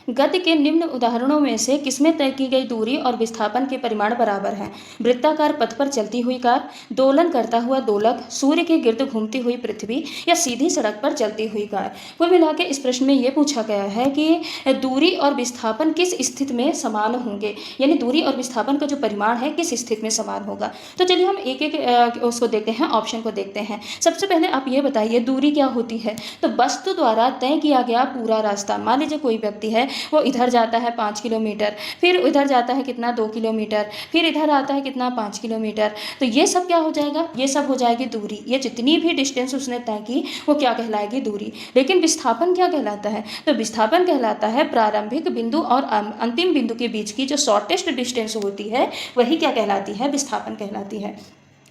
Speaker 1: गति के निम्न उदाहरणों में से किसमें तय की गई दूरी और विस्थापन के परिमाण बराबर हैं। वृत्ताकार पथ पर चलती हुई कार, दोलन करता हुआ दोलक, सूर्य के गिर्द घूमती हुई पृथ्वी, या सीधी सड़क पर चलती हुई कार। कुल मिला के इस प्रश्न में ये पूछा गया है कि दूरी और विस्थापन किस स्थिति में समान होंगे, यानी दूरी और विस्थापन का जो परिमाण है किस स्थिति में समान होगा। तो चलिए हम एक एक उसको देखते हैं, ऑप्शन को देखते हैं। सबसे पहले आप ये बताइए दूरी क्या होती है। तो वस्तु द्वारा तय किया गया पूरा रास्ता, मान लीजिए कोई व्यक्ति है वो इधर जाता है 5 किलोमीटर, फिर इधर जाता है कितना 2 किलोमीटर, फिर इधर आता है कितना 5 किलोमीटर। तो ये सब क्या हो जाएगा, ये सब हो जाएगी दूरी। ये जितनी भी डिस्टेंस उसने तय की वो क्या कहलाएगी, दूरी। लेकिन विस्थापन क्या कहलाता है, तो विस्थापन कहलाता है प्रारंभिक बिंदु और अंतिम बिंदु के बीच की जो शॉर्टेस्ट डिस्टेंस होती है वही क्या कहलाती है, विस्थापन कहलाती है।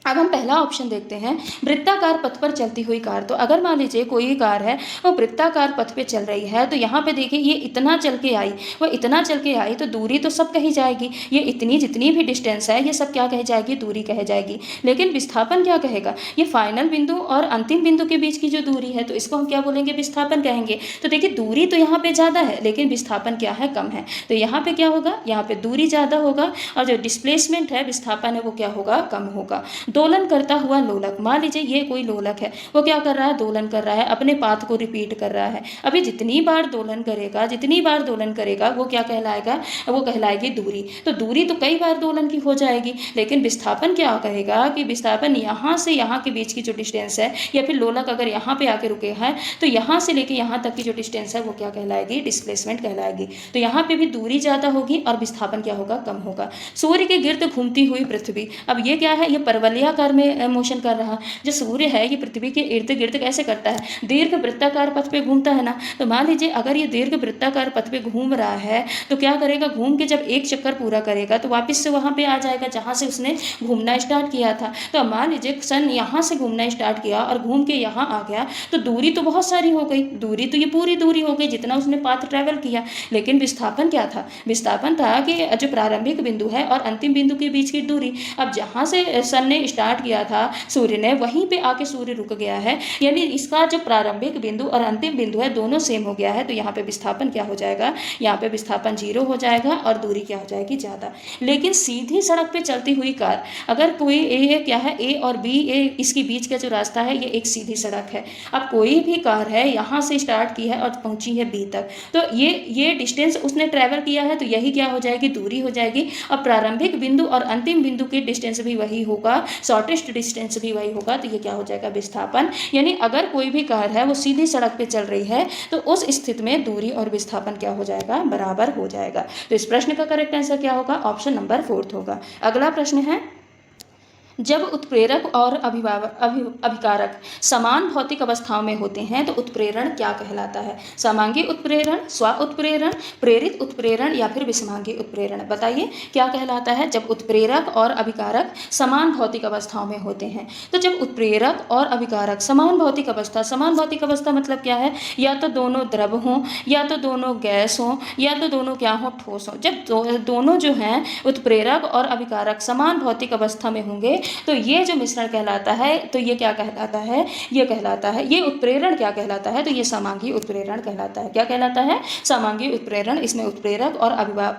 Speaker 1: अब हम पहला ऑप्शन देखते हैं, वृत्ताकार पथ पर चलती हुई कार। तो अगर मान लीजिए कोई कार है वो वृत्ताकार पथ पे चल रही है, तो यहाँ पे देखिए ये इतना चल के आई, वो इतना चल के आई, तो दूरी तो सब कही जाएगी। ये इतनी जितनी भी डिस्टेंस है ये सब क्या कही जाएगी, दूरी कही जाएगी। लेकिन विस्थापन क्या कहेगा, ये फाइनल बिंदु और अंतिम बिंदु के बीच की जो दूरी है तो इसको हम क्या बोलेंगे, विस्थापन कहेंगे। तो देखिए दूरी तो यहाँ पे ज़्यादा है लेकिन विस्थापन क्या है, कम है। तो यहाँ पे क्या होगा, यहाँ पे दूरी ज़्यादा होगा और जो डिस्प्लेसमेंट है, विस्थापन है, वो क्या होगा, कम होगा। दोलन करता हुआ लोलक, मान लीजिए ये कोई लोलक है, वो क्या कर रहा है, दोलन कर रहा है, अपने पाथ को रिपीट कर रहा है। अभी जितनी बार दोलन करेगा, जितनी बार दोलन करेगा वो क्या कहलाएगा, वो कहलाएगी दूरी। तो दूरी तो कई बार दोलन की हो जाएगी, लेकिन विस्थापन क्या कहेगा कि विस्थापन यहाँ से यहाँ के बीच की जो डिस्टेंस है, या फिर लोलक अगर यहाँ पे आके रुके हैं तो यहाँ से लेके यहाँ तक की जो डिस्टेंस है वो क्या कहलाएगी, डिस्प्लेसमेंट कहलाएगी। तो यहाँ पे भी दूरी ज़्यादा होगी और विस्थापन क्या होगा, कम होगा। सूर्य के गिर्द घूमती हुई पृथ्वी, अब ये क्या है, ये परवलयाकार में मोशन कर रहा। जो सूर्य है ये पृथ्वी के इर्द गिर्द कैसे करता है, दीर्घ वृत्ताकार पथ पे घूमता है ना। तो मान लीजिए अगर ये दीर्घ वृत्ताकार पथ पे घूम रहा है तो क्या करेगा, घूम के जब एक चक्कर पूरा करेगा तो वापस से वहां पे आ जाएगा जहां से उसने घूमना स्टार्ट किया था। तो अब मान लीजिए सन यहाँ से घूमना स्टार्ट किया और घूम के यहाँ आ गया, तो दूरी तो बहुत सारी हो गई, दूरी तो ये पूरी दूरी हो गई जितना उसने पाथ ट्रेवल किया। लेकिन विस्थापन क्या था, विस्थापन था कि जो प्रारंभिक बिंदु है और अंतिम बिंदु के बीच की दूरी। अब जहाँ से सन ने स्टार्ट किया था सूर्य ने, वहीं पे आके सूर्य रुक गया है, यानी इसका जो प्रारंभिक बिंदु और अंतिम बिंदु है दोनों सेम हो गया है। तो यहाँ पे विस्थापन क्या हो जाएगा, यहाँ पे विस्थापन 0 हो जाएगा और दूरी क्या हो जाएगी, ज़्यादा। लेकिन सीधी सड़क पे चलती हुई कार, अगर कोई ए क्या है, ए और बी, इसके बीच का जो रास्ता है ये एक सीधी सड़क है। अब कोई भी कार है यहाँ से स्टार्ट की है और पहुंची है बी तक, तो ये डिस्टेंस उसने ट्रेवल किया है, तो यही क्या हो जाएगी, दूरी हो जाएगी। और प्रारंभिक बिंदु और अंतिम बिंदु की डिस्टेंस भी वही होगा, शॉर्टेस्ट डिस्टेंस भी वही होगा। तो ये क्या हो जाएगा, विस्थापन। यानी अगर कोई भी कार है वो सीधी सड़क पे चल रही है तो उस स्थिति में दूरी और विस्थापन क्या हो जाएगा, बराबर हो जाएगा। तो इस प्रश्न का करेक्ट आंसर क्या होगा, ऑप्शन नंबर 4 होगा। अगला प्रश्न है, जब उत्प्रेरक और अभिकारक समान भौतिक अवस्थाओं में होते हैं तो उत्प्रेरण क्या कहलाता है, समांगी उत्प्रेरण, स्व उत्प्रेरण, प्रेरित उत्प्रेरण या फिर विषमांगी उत्प्रेरण। बताइए क्या कहलाता है जब उत्प्रेरक और अभिकारक समान भौतिक अवस्थाओं में होते हैं। तो जब उत्प्रेरक और अभिकारक समान भौतिक अवस्था मतलब क्या है, या तो दोनों द्रव हों, या तो दोनों गैस हों, या तो दोनों क्या हों, ठोस हों। जब दोनों जो हैं उत्प्रेरक और अभिकारक समान भौतिक अवस्था में होंगे तो ये जो मिश्रण कहलाता है, तो ये क्या कहलाता है, ये कहलाता है, ये उत्प्रेरण क्या कहलाता है, तो ये समांगी उत्प्रेरण कहलाता है। क्या कहलाता है, समांगी उत्प्रेरण। इसमें उत्प्रेरक और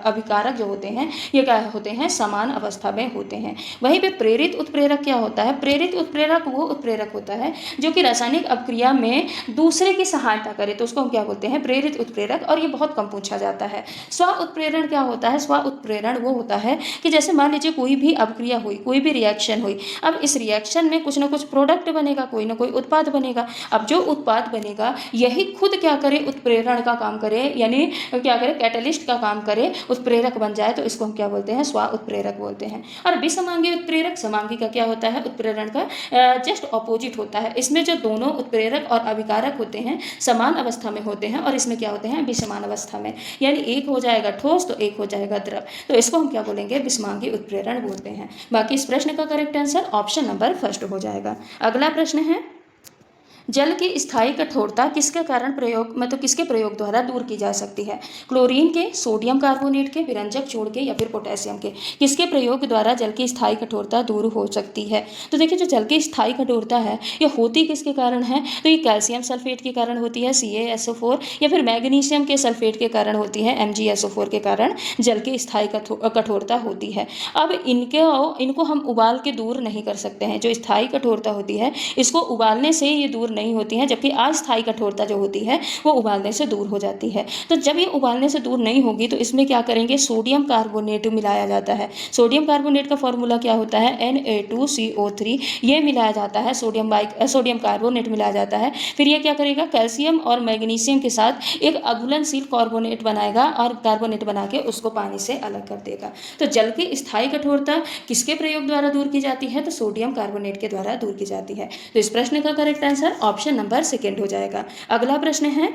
Speaker 1: अभिकारक जो होते हैं ये क्या होते हैं, समान अवस्था में होते हैं। वहीं पे प्रेरित उत्प्रेरक क्या होता है, प्रेरित उत्प्रेरक वो उत्प्रेरक होता है जो कि रासायनिक अभिक्रिया में दूसरे की सहायता करे, तो उसको हम क्या बोलते हैं, प्रेरित उत्प्रेरक। और ये बहुत कम पूछा जाता है। स्व उत्प्रेरण क्या होता है, स्व उत्प्रेरण वो होता है कि जैसे मान लीजिए कोई भी अभिक्रिया हुई, कोई भी रिएक्शन हुई, अब इस रिएक्शन में कुछ ना कुछ प्रोडक्ट बनेगा, कोई ना कोई उत्पाद बनेगा। अब जो उत्पाद बनेगा यही खुद क्या करे, उत्प्रेरण का काम करे, यानी क्या करे, कैटलिस्ट का काम करे, उत्प्रेरक बन जाए, तो इसको हम क्या बोलते हैं, स्व उत्प्रेरक बोलते हैं। और विषमांगी उत्प्रेरक, समांगी का क्या होता है, उत्प्रेरण का जस्ट ऑपोजिट होता है। इसमें जो दोनों उत्प्रेरक और अभिकारक होते हैं समान अवस्था में होते हैं और इसमें क्या होते हैं, विषमान अवस्था में, यानी एक हो जाएगा ठोस तो एक हो जाएगा द्रव, तो इसको हम क्या बोलेंगे, विषमांगी उत्प्रेरण बोलते हैं। बाकी इस प्रश्न का करेक्ट आंसर ऑप्शन नंबर 1 हो जाएगा। अगला प्रश्न है, जल की स्थायी कठोरता किसके कारण प्रयोग मतलब किसके प्रयोग द्वारा दूर की जा सकती है, क्लोरीन के, सोडियम कार्बोनेट के, विरंजक छोड़ के या फिर पोटेशियम के, किसके प्रयोग द्वारा जल की स्थायी कठोरता दूर हो सकती है। तो देखिए जो जल की स्थायी कठोरता है ये होती किसके कारण है, तो ये कैल्शियम सल्फेट के कारण होती है CaSO4, या फिर मैग्नीशियम के सल्फेट के कारण होती है MgSO4 के कारण जल की स्थायी कठोरता होती है। अब इनको हम उबाल के दूर नहीं कर सकते हैं। जो स्थायी कठोरता होती है इसको उबालने से ये दूर नहीं होती हैं, जबकि अस्थायी कठोरता जो होती है वो उबालने से दूर हो जाती है। तो जब ये उबालने से दूर नहीं होगी तो इसमें क्या करेंगे, सोडियम कार्बोनेट मिलाया जाता है। सोडियम कार्बोनेट का फॉर्मूला क्या होता है, Na2CO3, ये मिलाया जाता है, सोडियम कार्बोनेट मिलाया जाता है। फिर ये क्या करेगा, कैल्शियम और मैग्नीशियम के साथ एक अघुलनशील कार्बोनेट बनाएगा और कार्बोनेट बना के उसको पानी से अलग कर देगा। तो जल की स्थायी कठोरता किसके प्रयोग द्वारा दूर की जाती है, तो सोडियम कार्बोनेट के द्वारा दूर की जाती है। तो इस प्रश्न का correct answer option number second हो जाएगा। अगला प्रश्न है,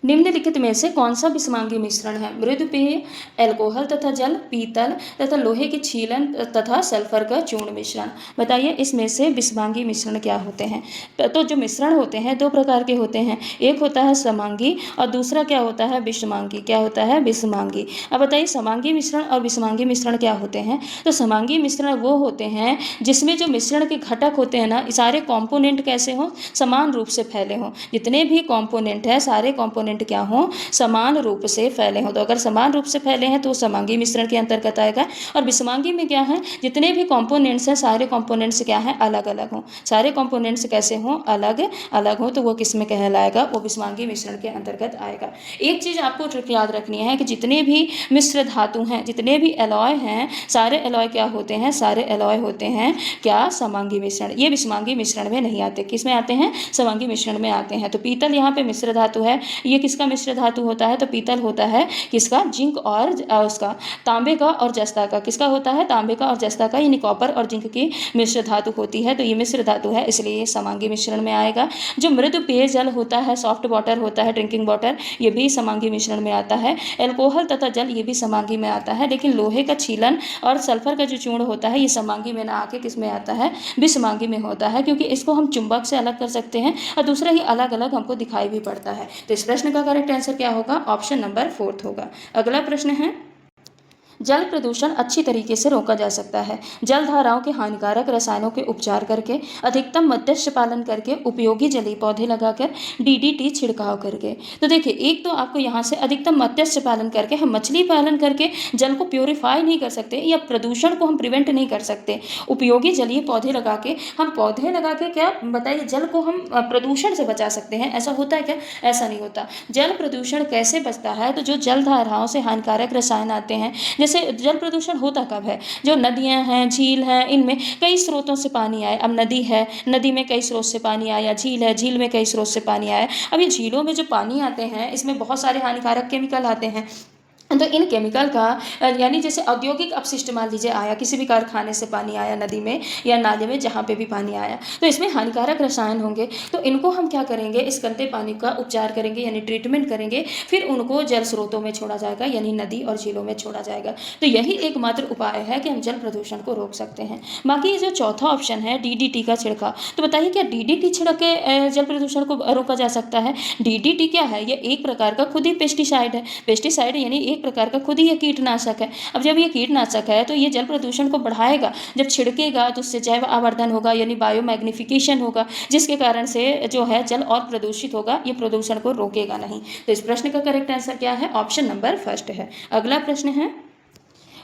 Speaker 1: निम्नलिखित में से कौन सा विषमांगी मिश्रण है, मृदु पेय, एल्कोहल तथा जल, पीतल तथा लोहे के छीलन तथा सल्फर का चूर्ण मिश्रण। बताइए इसमें से विषमांगी मिश्रण क्या होते हैं। तो जो मिश्रण होते हैं दो प्रकार के होते हैं, एक होता है समांगी और दूसरा क्या होता है, विषमांगी। क्या होता है, विषमांगी। अब बताइए समांगी मिश्रण और विषमांगी मिश्रण क्या होते हैं। तो समांगी मिश्रण वो होते हैं जिसमें जो मिश्रण के घटक होते हैं ना, सारे कॉम्पोनेंट कैसे हों, समान रूप से फैले हों। जितने भी कॉम्पोनेंट हैं सारे कॉम्पोनेंट क्या हो, समान रूप से फैले हों। तो अगर समान रूप से फैले हैं तो समांगी मिश्रण के अंतर्गत आएगा। और विषमांगी में क्या है, जितने भी कंपोनेंट्स हैं सारे कंपोनेंट्स क्या हैं, अलग अलग हों। सारे कंपोनेंट्स कैसे हों, अलग अलग हों, तो वो किस में कहलाएगा, वो विषमांगी मिश्रण के अंतर्गत आएगा। एक चीज़ आपको ट्रिक याद रखनी है कि जितने भी मिश्र धातु हैं, जितने भी एलॉय हैं, सारे एलॉय क्या होते हैं, सारे एलॉय होते हैं क्या, समांगी मिश्रण। ये विषमांगी मिश्रण में नहीं आते, किस में आते हैं, समांगी मिश्रण में आते हैं। तो पीतल यहाँ पे मिश्र धातु है, ये किसका मिश्र धातु होता है, तो पीतल होता है किसका, जिंक और उसका तांबे का और जस्ता का। किसका होता है, तांबे का और जस्ता का, यानी कॉपर और जिंक की मिश्र धातु होती है। तो ये मिश्र धातु है, इसलिए ये समांगी मिश्रण में आएगा। जो मृदु पेयजल होता है, सॉफ्ट वाटर होता है, ड्रिंकिंग वाटर, ये भी समांगी मिश्रण में आता है। एल्कोहल तथा जल ये भी समांगी में आता है, लेकिन लोहे का छीलन और सल्फर का जो चूर्ण होता है ये समांगी में ना आके किस में आता है, विषमांगी में होता है, क्योंकि इसको हम चुंबक से अलग कर सकते हैं और दूसरा ही अलग अलग हमको दिखाई भी पड़ता है। तो इस प्रश्न का करेक्ट आंसर क्या होगा, ऑप्शन नंबर 4 होगा। अगला प्रश्न है, जल प्रदूषण अच्छी तरीके से रोका जा सकता है जल धाराओं के हानिकारक रसायनों के उपचार करके, अधिकतम मध्यस्थ पालन करके, उपयोगी जलीय पौधे लगाकर, डीडीटी छिड़काव करके। तो देखिए, एक तो आपको यहाँ से अधिकतम मत्यस्थ पालन करके, हम मछली पालन करके जल को प्योरीफाई नहीं कर सकते या प्रदूषण को हम प्रिवेंट नहीं कर सकते। उपयोगी जलीय पौधे लगा के, हम पौधे लगा के क्या बताइए, जल को हम प्रदूषण से बचा सकते हैं। ऐसा होता है क्या, ऐसा नहीं होता। जल प्रदूषण कैसे बचता है, तो जो जल धाराओं से हानिकारक रसायन आते हैं, जैसे जल प्रदूषण होता कब है, जो नदियां हैं, झील हैं, इनमें कई स्रोतों से पानी आए। अब नदी है, नदी में कई स्रोत से पानी आया, झील है, झील में कई स्रोत से पानी आया। अब ये झीलों में जो पानी आते हैं इसमें बहुत सारे हानिकारक केमिकल आते हैं। तो इन केमिकल का यानी जैसे औद्योगिक अपशिष्ट मान लीजिए आया, किसी भी कारखाने से पानी आया नदी में या नाले में, जहाँ पे भी पानी आया, तो इसमें हानिकारक रसायन होंगे। तो इनको हम क्या करेंगे, इस गंदे पानी का उपचार करेंगे यानी ट्रीटमेंट करेंगे, फिर उनको जल स्रोतों में छोड़ा जाएगा यानी नदी और झीलों में छोड़ा जाएगा। तो यही एकमात्र उपाय है कि हम जल प्रदूषण को रोक सकते हैं। बाकी जो चौथा ऑप्शन है डीडीटी का छिड़काव, तो बताइए क्या डीडीटी छिड़क के जल प्रदूषण को रोका जा सकता है। डीडीटी क्या है, ये एक प्रकार का खुद ही पेस्टिसाइड है। पेस्टिसाइड यानी एक प्रकार का खुद ही ये कीटनाशक है। अब जब ये कीटनाशक है तो ये जल प्रदूषण को बढ़ाएगा, जब छिड़केगा तो उससे जैव आवर्धन होगा यानी बायो मैग्निफिकेशन होगा, जिसके कारण से जो है जल और प्रदूषित होगा, ये प्रदूषण को रोकेगा नहीं। तो इस प्रश्न का करेक्ट आंसर क्या है, ऑप्शन नंबर फर्स्ट है। अगला प्रश्न है,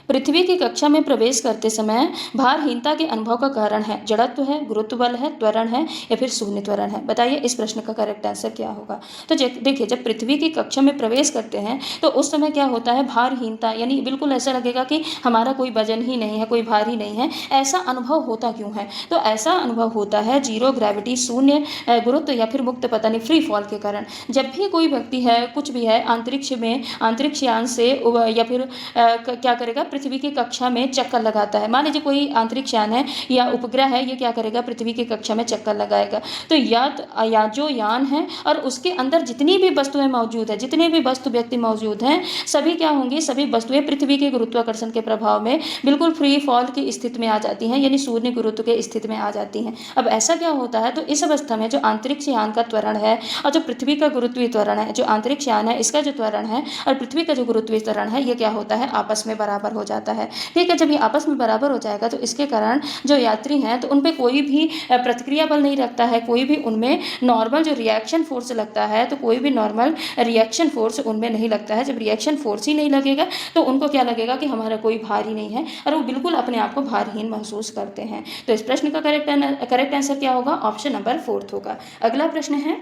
Speaker 1: पृथ्वी की कक्षा में प्रवेश करते समय भारहीनता के अनुभव का कारण है, जड़त्व है, गुरुत्व बल है, त्वरण है या फिर शून्य त्वरण है। बताइए इस प्रश्न का करेक्ट आंसर क्या होगा। तो देखिए, जब पृथ्वी की कक्षा में प्रवेश करते हैं तो उस समय क्या होता है, भारहीनता यानी बिल्कुल ऐसा लगेगा कि हमारा कोई वजन ही नहीं है, कोई भार ही नहीं है। ऐसा अनुभव होता क्यों है, तो ऐसा अनुभव होता है जीरो ग्रेविटी, शून्य गुरुत्व या फिर मुक्त पता नहीं फ्री फॉल के कारण। जब भी कोई व्यक्ति है, कुछ भी है, अंतरिक्ष में अंतरिक्ष यान से या फिर क्या करेगा, पृथ्वी की कक्षा में चक्कर लगाता है। मान लीजिए कोई अंतरिक्ष यान है या उपग्रह है, ये क्या करेगा, पृथ्वी की कक्षा में चक्कर लगाएगा। तो या जो यान है और उसके अंदर जितनी भी वस्तुएं मौजूद है, जितने भी वस्तु व्यक्ति मौजूद हैं, सभी क्या होंगी, सभी वस्तुएं पृथ्वी के गुरुत्वाकर्षण के प्रभाव में बिल्कुल फ्री फॉल की स्थिति में आ जाती हैं, यानी शून्य गुरुत्व के स्थिति में आ जाती हैं। अब ऐसा क्या होता है, तो इस अवस्था में जो अंतरिक्ष यान का त्वरण है और जो पृथ्वी का गुरुत्वीय त्वरण है, जो अंतरिक्ष यान है इसका जो त्वरण है और पृथ्वी का जो गुरुत्वीय त्वरण है, ये क्या होता है, आपस में बराबर हो जाता है। ठीक है, जब ये आपस में बराबर हो जाएगा तो इसके कारण जो यात्री हैं तो उन पे कोई भी प्रतिक्रिया बल नहीं लगता है, कोई भी उनमें नॉर्मल जो रिएक्शन फोर्स लगता है तो कोई भी नॉर्मल रिएक्शन फोर्स उनमें नहीं लगता है। जब रिएक्शन फोर्स ही नहीं लगेगा तो उनको क्या लगेगा कि हमारा कोई भार ही नहीं है और वो बिल्कुल अपने आप को भारहीन महसूस करते हैं। तो इस प्रश्न का करेक्ट आंसर क्या होगा? ऑप्शन नंबर 4 होगा। अगला प्रश्न है,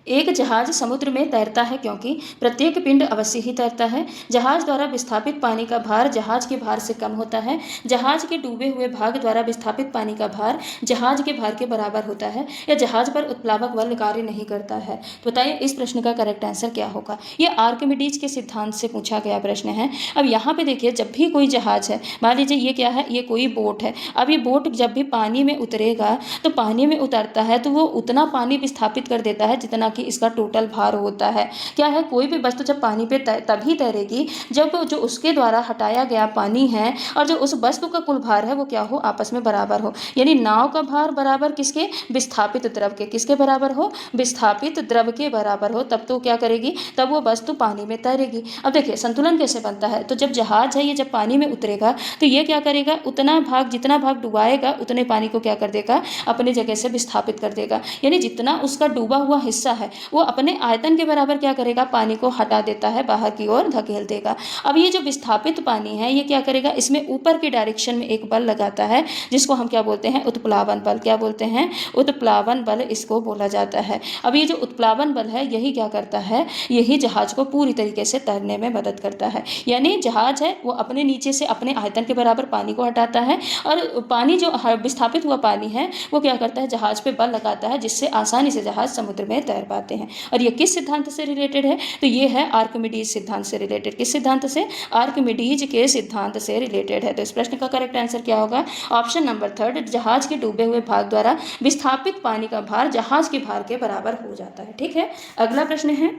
Speaker 1: एक जहाज समुद्र में तैरता है क्योंकि प्रत्येक पिंड अवश्य ही तैरता है। जहाज द्वारा विस्थापित पानी का भार जहाज के भार से कम होता है। जहाज के डूबे हुए भाग द्वारा विस्थापित पानी का भार जहाज के भार के बराबर होता है, या जहाज पर उत्प्लावक बल कार्य नहीं करता है। तो बताइए इस प्रश्न का करेक्ट आंसर क्या होगा? ये आर्किमिडीज के सिद्धांत से पूछा गया प्रश्न है। अब यहाँ पे देखिए, जब भी कोई जहाज है, मान लीजिए ये क्या है, ये कोई बोट है। अब ये बोट जब भी पानी में उतरेगा तो पानी में उतरता है तो वो उतना पानी विस्थापित कर देता है जितना कि इसका टोटल भार होता है। क्या है, कोई भी वस्तु जब पानी पे तभी तैरेगी जब जो उसके द्वारा हटाया गया पानी है और जो उस वस्तु का कुल भार है वो क्या हो, आपस में बराबर हो। यानी नाव का भार बराबर किसके? विस्थापित द्रव के। किसके बराबर हो? विस्थापित द्रव के बराबर हो, तब तो क्या करेगी, तब वो वस्तु पानी में तैरेगी। अब देखिए संतुलन कैसे बनता है, तो जब जहाज है ये जब पानी में उतरेगा तो ये क्या करेगा, उतना भाग, जितना भाग डुबाएगा उतने पानी को क्या कर देगा, अपनी जगह से विस्थापित कर देगा। यानी जितना उसका डूबा हुआ हिस्सा है वो अपने आयतन के बराबर क्या करेगा, पानी को हटा देता है, बाहर की ओर धकेल देगा। अब ये जो विस्थापित पानी है ये क्या करेगा, इसमें ऊपर की डायरेक्शन में एक बल लगाता है जिसको हम क्या बोलते हैं, उत्प्लावन बल। क्या बोलते हैं? उत्प्लावन बल इसको बोला जाता है। अब ये जो उत्प्लावन बल है यही क्या करता है, यही जहाज को पूरी तरीके से तैरने में मदद करता है। यानी जहाज है वो अपने नीचे से अपने आयतन के बराबर पानी को हटाता है और पानी जो विस्थापित हुआ पानी है वो क्या करता है, जहाज पे बल लगाता है जिससे आसानी से जहाज समुद्र में तैर पाते हैं। और ये किस सिद्धांत से रिलेटेड है, तो ये है आर्किमिडीज सिद्धांत से रिलेटेड। किस सिद्धांत से? आर्किमिडीज के सिद्धांत से रिलेटेड है। तो इस प्रश्न का करेक्ट आंसर क्या होगा? ऑप्शन नंबर 3, जहाज के डूबे हुए भाग द्वारा विस्थापित पानी का भार जहाज के भार के बराबर हो जाता है। ठीक है, अगला प्रश्न है,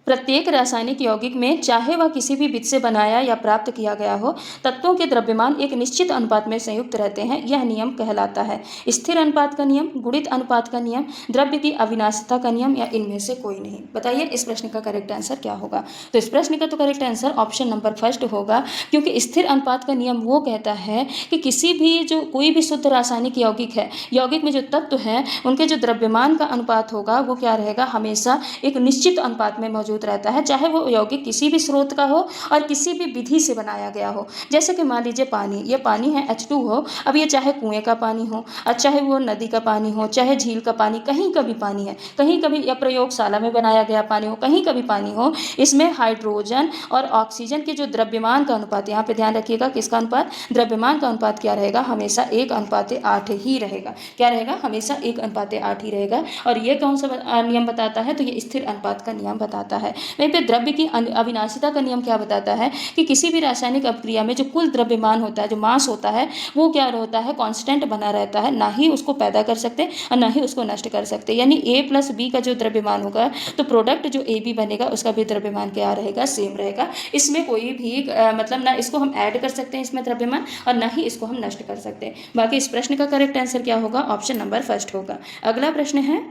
Speaker 1: प्रत्येक रासायनिक यौगिक में चाहे वह किसी भी विधि से बनाया या प्राप्त किया गया हो, तत्वों के द्रव्यमान एक निश्चित अनुपात में संयुक्त रहते हैं। यह नियम कहलाता है स्थिर अनुपात का नियम, गुणित अनुपात का नियम, द्रव्य की अविनाशिता का नियम, या इनमें से कोई नहीं। बताइए इस प्रश्न का करेक्ट आंसर क्या होगा? तो इस प्रश्न का तो करेक्ट आंसर ऑप्शन नंबर 1 होगा, क्योंकि स्थिर अनुपात का नियम वो कहता है कि किसी भी जो कोई भी शुद्ध रासायनिक यौगिक है, यौगिक में जो तत्व है उनके जो द्रव्यमान का अनुपात होगा वो क्या रहेगा, हमेशा एक निश्चित अनुपात में मौजूद रहता है, चाहे वो यौगिक किसी भी स्रोत का हो और किसी भी विधि से बनाया गया हो। जैसे कि मान लीजिए पानी, ये पानी है H2 हो, अब ये चाहे कुएं का पानी हो और चाहे वो नदी का पानी हो, चाहे झील का पानी, कहीं का भी पानी है, कहीं कभी या प्रयोगशाला में बनाया गया पानी हो, कहीं का भी पानी हो, इसमें हाइड्रोजन और ऑक्सीजन के जो द्रव्यमान का अनुपात, यहाँ पे ध्यान रखिएगा किसका अनुपात, द्रव्यमान का अनुपात क्या रहेगा, हमेशा 1:8 ही रहेगा। क्या रहेगा? हमेशा 1:8 ही रहेगा। और ये कौन सा नियम बताता है, तो ये स्थिर अनुपात का नियम बताता है। वहीं पे द्रव्य की अविनाशिता का नियम क्या बताता है कि किसी भी रासायनिक अपक्रिया में जो कुल द्रव्यमान होता है, जो मास होता है, वो क्या होता है, कांस्टेंट बना रहता है, ना ही उसको पैदा कर सकते और ना ही उसको नष्ट कर सकते। यानी A+B का जो द्रव्यमान होगा तो प्रोडक्ट जो AB बनेगा उसका भी द्रव्यमान क्या रहेगा, सेम रहेगा। इसमें कोई भी मतलब ना इसको हम ऐड कर सकते हैं इसमें द्रव्यमान और ना ही इसको हम नष्ट कर सकते हैं। बाकी इस प्रश्न का करेक्ट आंसर क्या होगा? ऑप्शन नंबर 1 होगा। अगला प्रश्न है,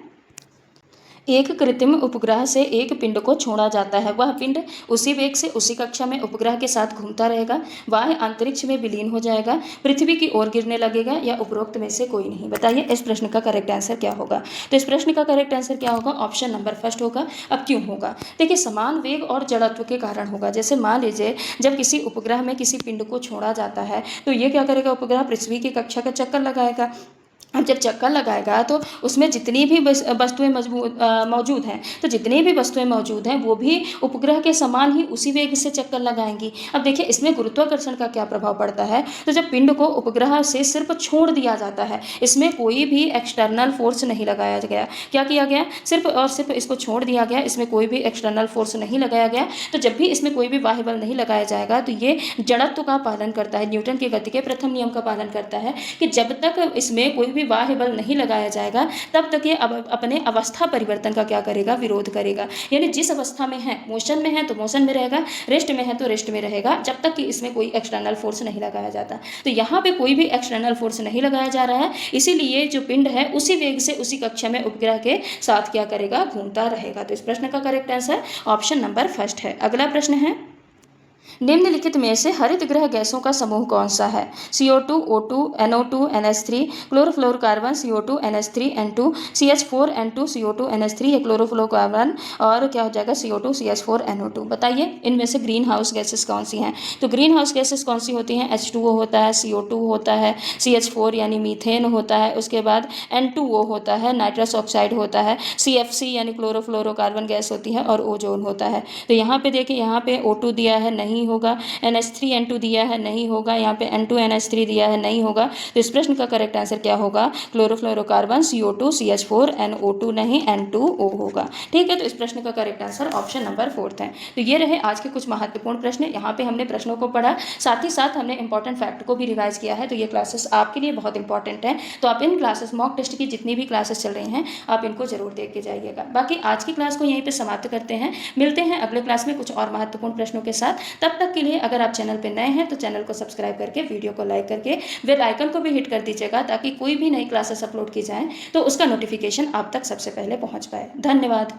Speaker 1: एक कृत्रिम उपग्रह से एक पिंड को छोड़ा जाता है। वह पिंड उसी वेग से उसी कक्षा में उपग्रह के साथ घूमता रहेगा, बाह्य अंतरिक्ष में विलीन हो जाएगा, पृथ्वी की ओर गिरने लगेगा, या उपरोक्त में से कोई नहीं। बताइए इस प्रश्न का करेक्ट आंसर क्या होगा? तो इस प्रश्न का करेक्ट आंसर क्या होगा? ऑप्शन नंबर 1 होगा। अब क्यों होगा? देखिए समान वेग और जड़त्व के कारण होगा। जैसे मान लीजिए जब किसी उपग्रह में किसी पिंड को छोड़ा जाता है तो ये क्या करेगा, उपग्रह पृथ्वी की कक्षा का चक्कर लगाएगा। अब जब चक्कर लगाएगा तो उसमें जितनी भी वस्तुएं मौजूद हैं, तो जितनी भी वस्तुएं मौजूद हैं वो भी उपग्रह के समान ही उसी वेग से चक्कर लगाएंगी। अब देखिए इसमें गुरुत्वाकर्षण का क्या प्रभाव पड़ता है, तो जब पिंड को उपग्रह से सिर्फ छोड़ दिया जाता है, इसमें कोई भी एक्सटर्नल फोर्स नहीं लगाया गया। क्या किया गया? सिर्फ और सिर्फ इसको छोड़ दिया गया, इसमें कोई भी एक्सटर्नल फोर्स नहीं लगाया गया। तो जब भी इसमें कोई भी बाह्य बल नहीं लगाया जाएगा तो ये जड़त्व का पालन करता है, न्यूटन की गति के प्रथम नियम का पालन करता है कि जब तक इसमें कोई भी बाह्य बल नहीं लगाया जाएगा तब तक ये अपने अवस्था परिवर्तन का क्या करेगा, विरोध करेगा। यानी जिस अवस्था में है, मोशन में है तो मोशन में रहेगा, रेस्ट में है तो रेस्ट में रहेगा, जब तक कि इसमें कोई एक्सटर्नल फोर्स नहीं लगाया जाता। तो यहाँ पे कोई भी एक्सटर्नल फोर्स नहीं लगाया जा रहा है, इसीलिए जो पिंड है उसी वेग से उसी कक्षा में उपग्रह के साथ क्या करेगा, घूमता रहेगा। तो इस प्रश्न का करेक्ट आंसर ऑप्शन नंबर 1 है। अगला प्रश्न है, निम्नलिखित में से हरित गृह गैसों का समूह कौन सा है? CO2, O2, NO2, NH3, chlorofluorocarbon CO2, NH3, N2, CH4, N2, CO2, NH3, ये क्लोरोफ्लोरोकार्बन और क्या हो जाएगा CO2, CH4, NO2। बताइए इनमें से ग्रीन हाउस गैसेस कौन सी हैं? तो ग्रीन हाउस गैसेस कौन सी होती हैं? H2O होता है, CO2 होता है, CH4 यानी मीथेन होता है, उसके बाद N2O होता है, नाइट्रस ऑक्साइड होता है, CFC यानी क्लोरोफ्लोरोकार्बन गैस होती है और ओजोन होता है। तो यहाँ पे देखिए, यहाँ पे O2 दिया है, नहीं होगा। NH3N2 दिया है, नहीं होगा। यहाँ पे N2NH3 दिया है, नहीं होगा। तो इस प्रश्न का करेक्ट आंसर क्या होगा? क्लोरोफ्लोरोकार्बन CO2, CH4, NO2 नहीं, N2O होगा। ठीक है, तो इस प्रश्न का करेक्ट आंसर ऑप्शन नंबर 4 है। तो ये रहे आज के कुछ महत्वपूर्ण प्रश्न। यहाँ पे हमने प्रश्नों को पढ़ा, साथ ही साथ हमने इंपॉर्टेंट फैक्ट को भी रिवाइज किया है। तो ये क्लासेस आपके लिए बहुत इंपॉर्टेंट है। तो आप इन क्लासेस, मॉक टेस्ट की जितनी भी क्लासेस चल रही हैं, आप इनको जरूर देख के जाइएगा। बाकी आज की क्लास को यहीं पे समाप्त करते हैं। मिलते हैं अगले क्लास में कुछ और महत्वपूर्ण प्रश्नों के साथ। तब तक के लिए अगर आप चैनल पर नए हैं तो चैनल को सब्सक्राइब करके, वीडियो को लाइक करके, बेल आइकन को भी हिट कर दीजिएगा, ताकि कोई भी नई क्लासेस अपलोड की जाए तो उसका नोटिफिकेशन आप तक सबसे पहले पहुंच पाए। धन्यवाद।